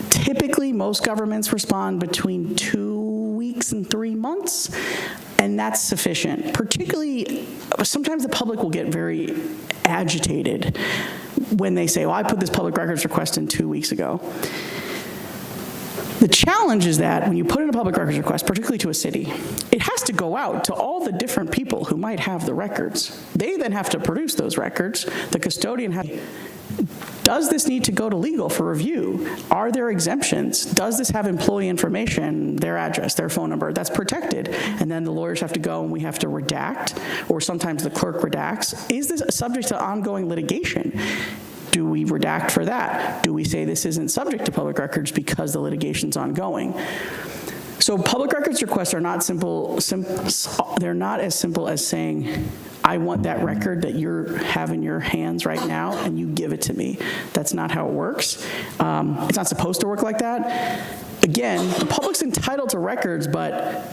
Typically, most governments respond between 2 weeks and 3 months, and that's sufficient. Particularly, sometimes the public will get very agitated when they say, well, I put this public records request in 2 weeks ago. The challenge is that when you put in a public records request, particularly to a city, it has to go out to all the different people who might have the records. They then have to produce those records. The custodian has. Does this need to go to legal for review? Are there exemptions? Does this have employee information, their address, their phone number? That's protected. And then the lawyers have to go and we have to redact, or sometimes the clerk redacts. Is this subject to ongoing litigation? Do we redact for that? Do we say this isn't subject to public records because the litigation's ongoing? So public records requests are not simple, they're not as simple as saying, I want that record that you have in your hands right now, and you give it to me. That's not how it works. It's not supposed to work like that. Again, the public's entitled to records, but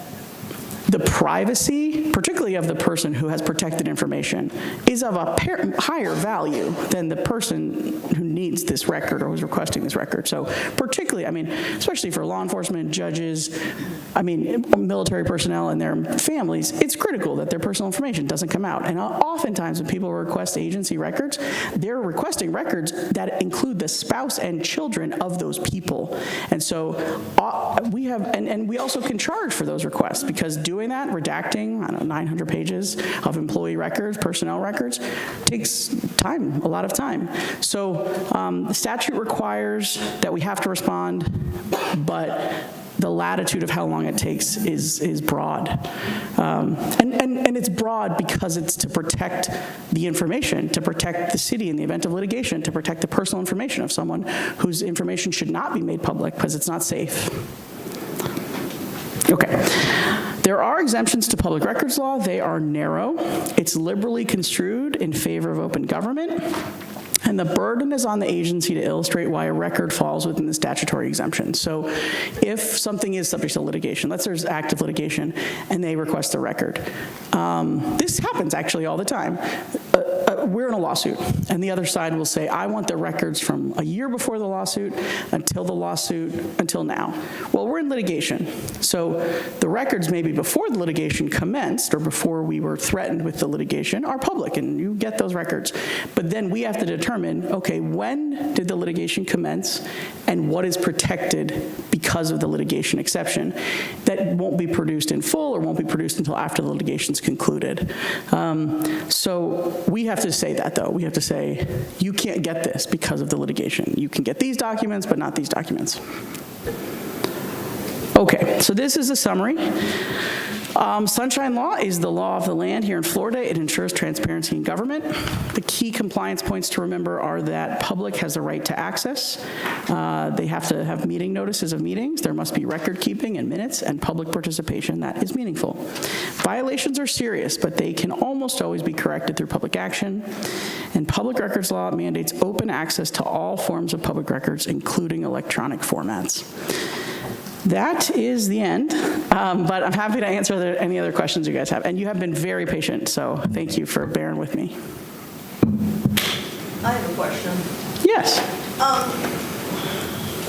the privacy, particularly of the person who has protected information, is of a higher value than the person who needs this record or who's requesting this record. So particularly, I mean, especially for law enforcement, judges, I mean, military personnel and their families, it's critical that their personal information doesn't come out. And oftentimes when people request agency records, they're requesting records that include the spouse and children of those people. And so we have, and we also can charge for those requests, because doing that, redacting, I don't know, 900 pages of employee records, personnel records, takes time, a lot of time. So the statute requires that we have to respond, but the latitude of how long it takes is broad. And it's broad because it's to protect the information, to protect the city in the event of litigation, to protect the personal information of someone whose information should not be made public because it's not safe. Okay. There are exemptions to public records law. They are narrow. It's liberally construed in favor of open government. And the burden is on the agency to illustrate why a record falls within the statutory exemption. So if something is subject to litigation, let's say there's active litigation, and they request a record. This happens actually all the time. We're in a lawsuit, and the other side will say, I want the records from a year before the lawsuit until now. Well, we're in litigation. So the records maybe before the litigation commenced or before we were threatened with the litigation are public, and you get those records. But then we have to determine, okay, when did the litigation commence and what is protected because of the litigation exception that won't be produced in full or won't be produced until after the litigation's concluded. So we have to say that, though. We have to say, you can't get this because of the litigation. You can get these documents, but not these documents. Okay, so this is a summary. Sunshine Law is the law of the land here in Florida. It ensures transparency in government. The key compliance points to remember are that public has the right to access. They have to have meeting notices of meetings. There must be record keeping and minutes and public participation that is meaningful. Violations are serious, but they can almost always be corrected through public action. And public records law mandates open access to all forms of public records, including electronic formats. That is the end, but I'm happy to answer any other questions you guys have. And you have been very patient, so thank you for bearing with me. I have a question. Yes.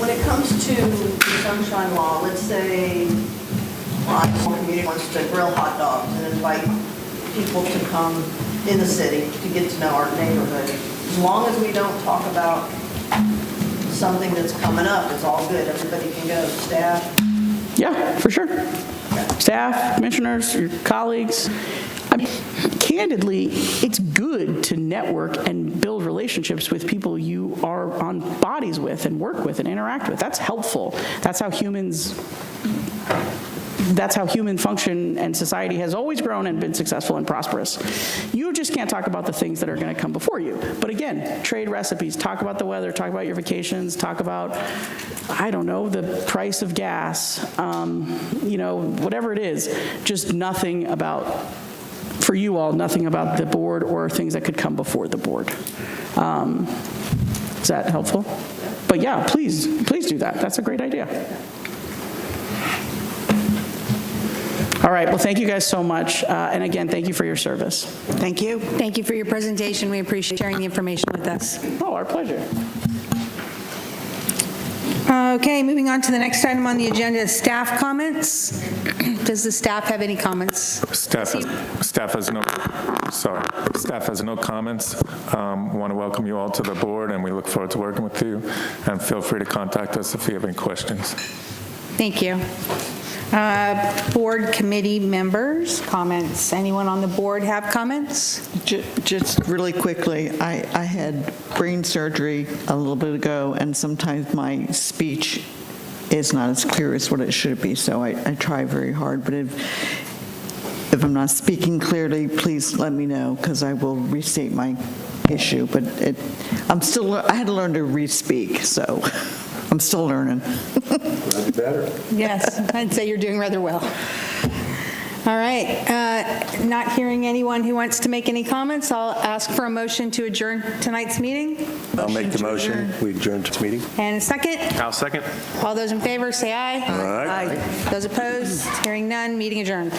When it comes to the sunshine law, let's say a small community wants to grill hot dogs and invite people to come in the city to get to know our neighborhood. As long as we don't talk about something that's coming up, it's all good. Everybody can go, staff. Yeah, for sure. Staff, commissioners, your colleagues. I mean, candidly, it's good to network and build relationships with people you are on bodies with and work with and interact with. That's helpful. That's how human function and society has always grown and been successful and prosperous. You just can't talk about the things that are going to come before you. But again, trade recipes, talk about the weather, talk about your vacations, talk about, I don't know, the price of gas, whatever it is, just nothing about, for you all, nothing about the board or things that could come before the board. Is that helpful? But yeah, please do that. That's a great idea. All right, well, thank you guys so much. And again, thank you for your service. Thank you. Thank you for your presentation. We appreciate sharing the information with us. Oh, our pleasure. Okay, moving on to the next item on the agenda, staff comments. Does the staff have any comments? Staff has no comments. Want to welcome you all to the board, and we look forward to working with you. And feel free to contact us if you have any questions. Thank you. Board committee members, comments. Anyone on the board have comments? Just really quickly, I had brain surgery a little bit ago, and sometimes my speech is not as clear as what it should be, so I try very hard. But if I'm not speaking clearly, please let me know, because I will restate my issue. But I had to learn to re-speak, so I'm still learning. That's better. Yes, I'd say you're doing rather well. All right, not hearing anyone who wants to make any comments, I'll ask for a motion to adjourn tonight's meeting. I'll make the motion. We adjourn to meeting. And a second? I'll second. All those in favor, say aye. All right. Those opposed, hearing none, meeting adjourned.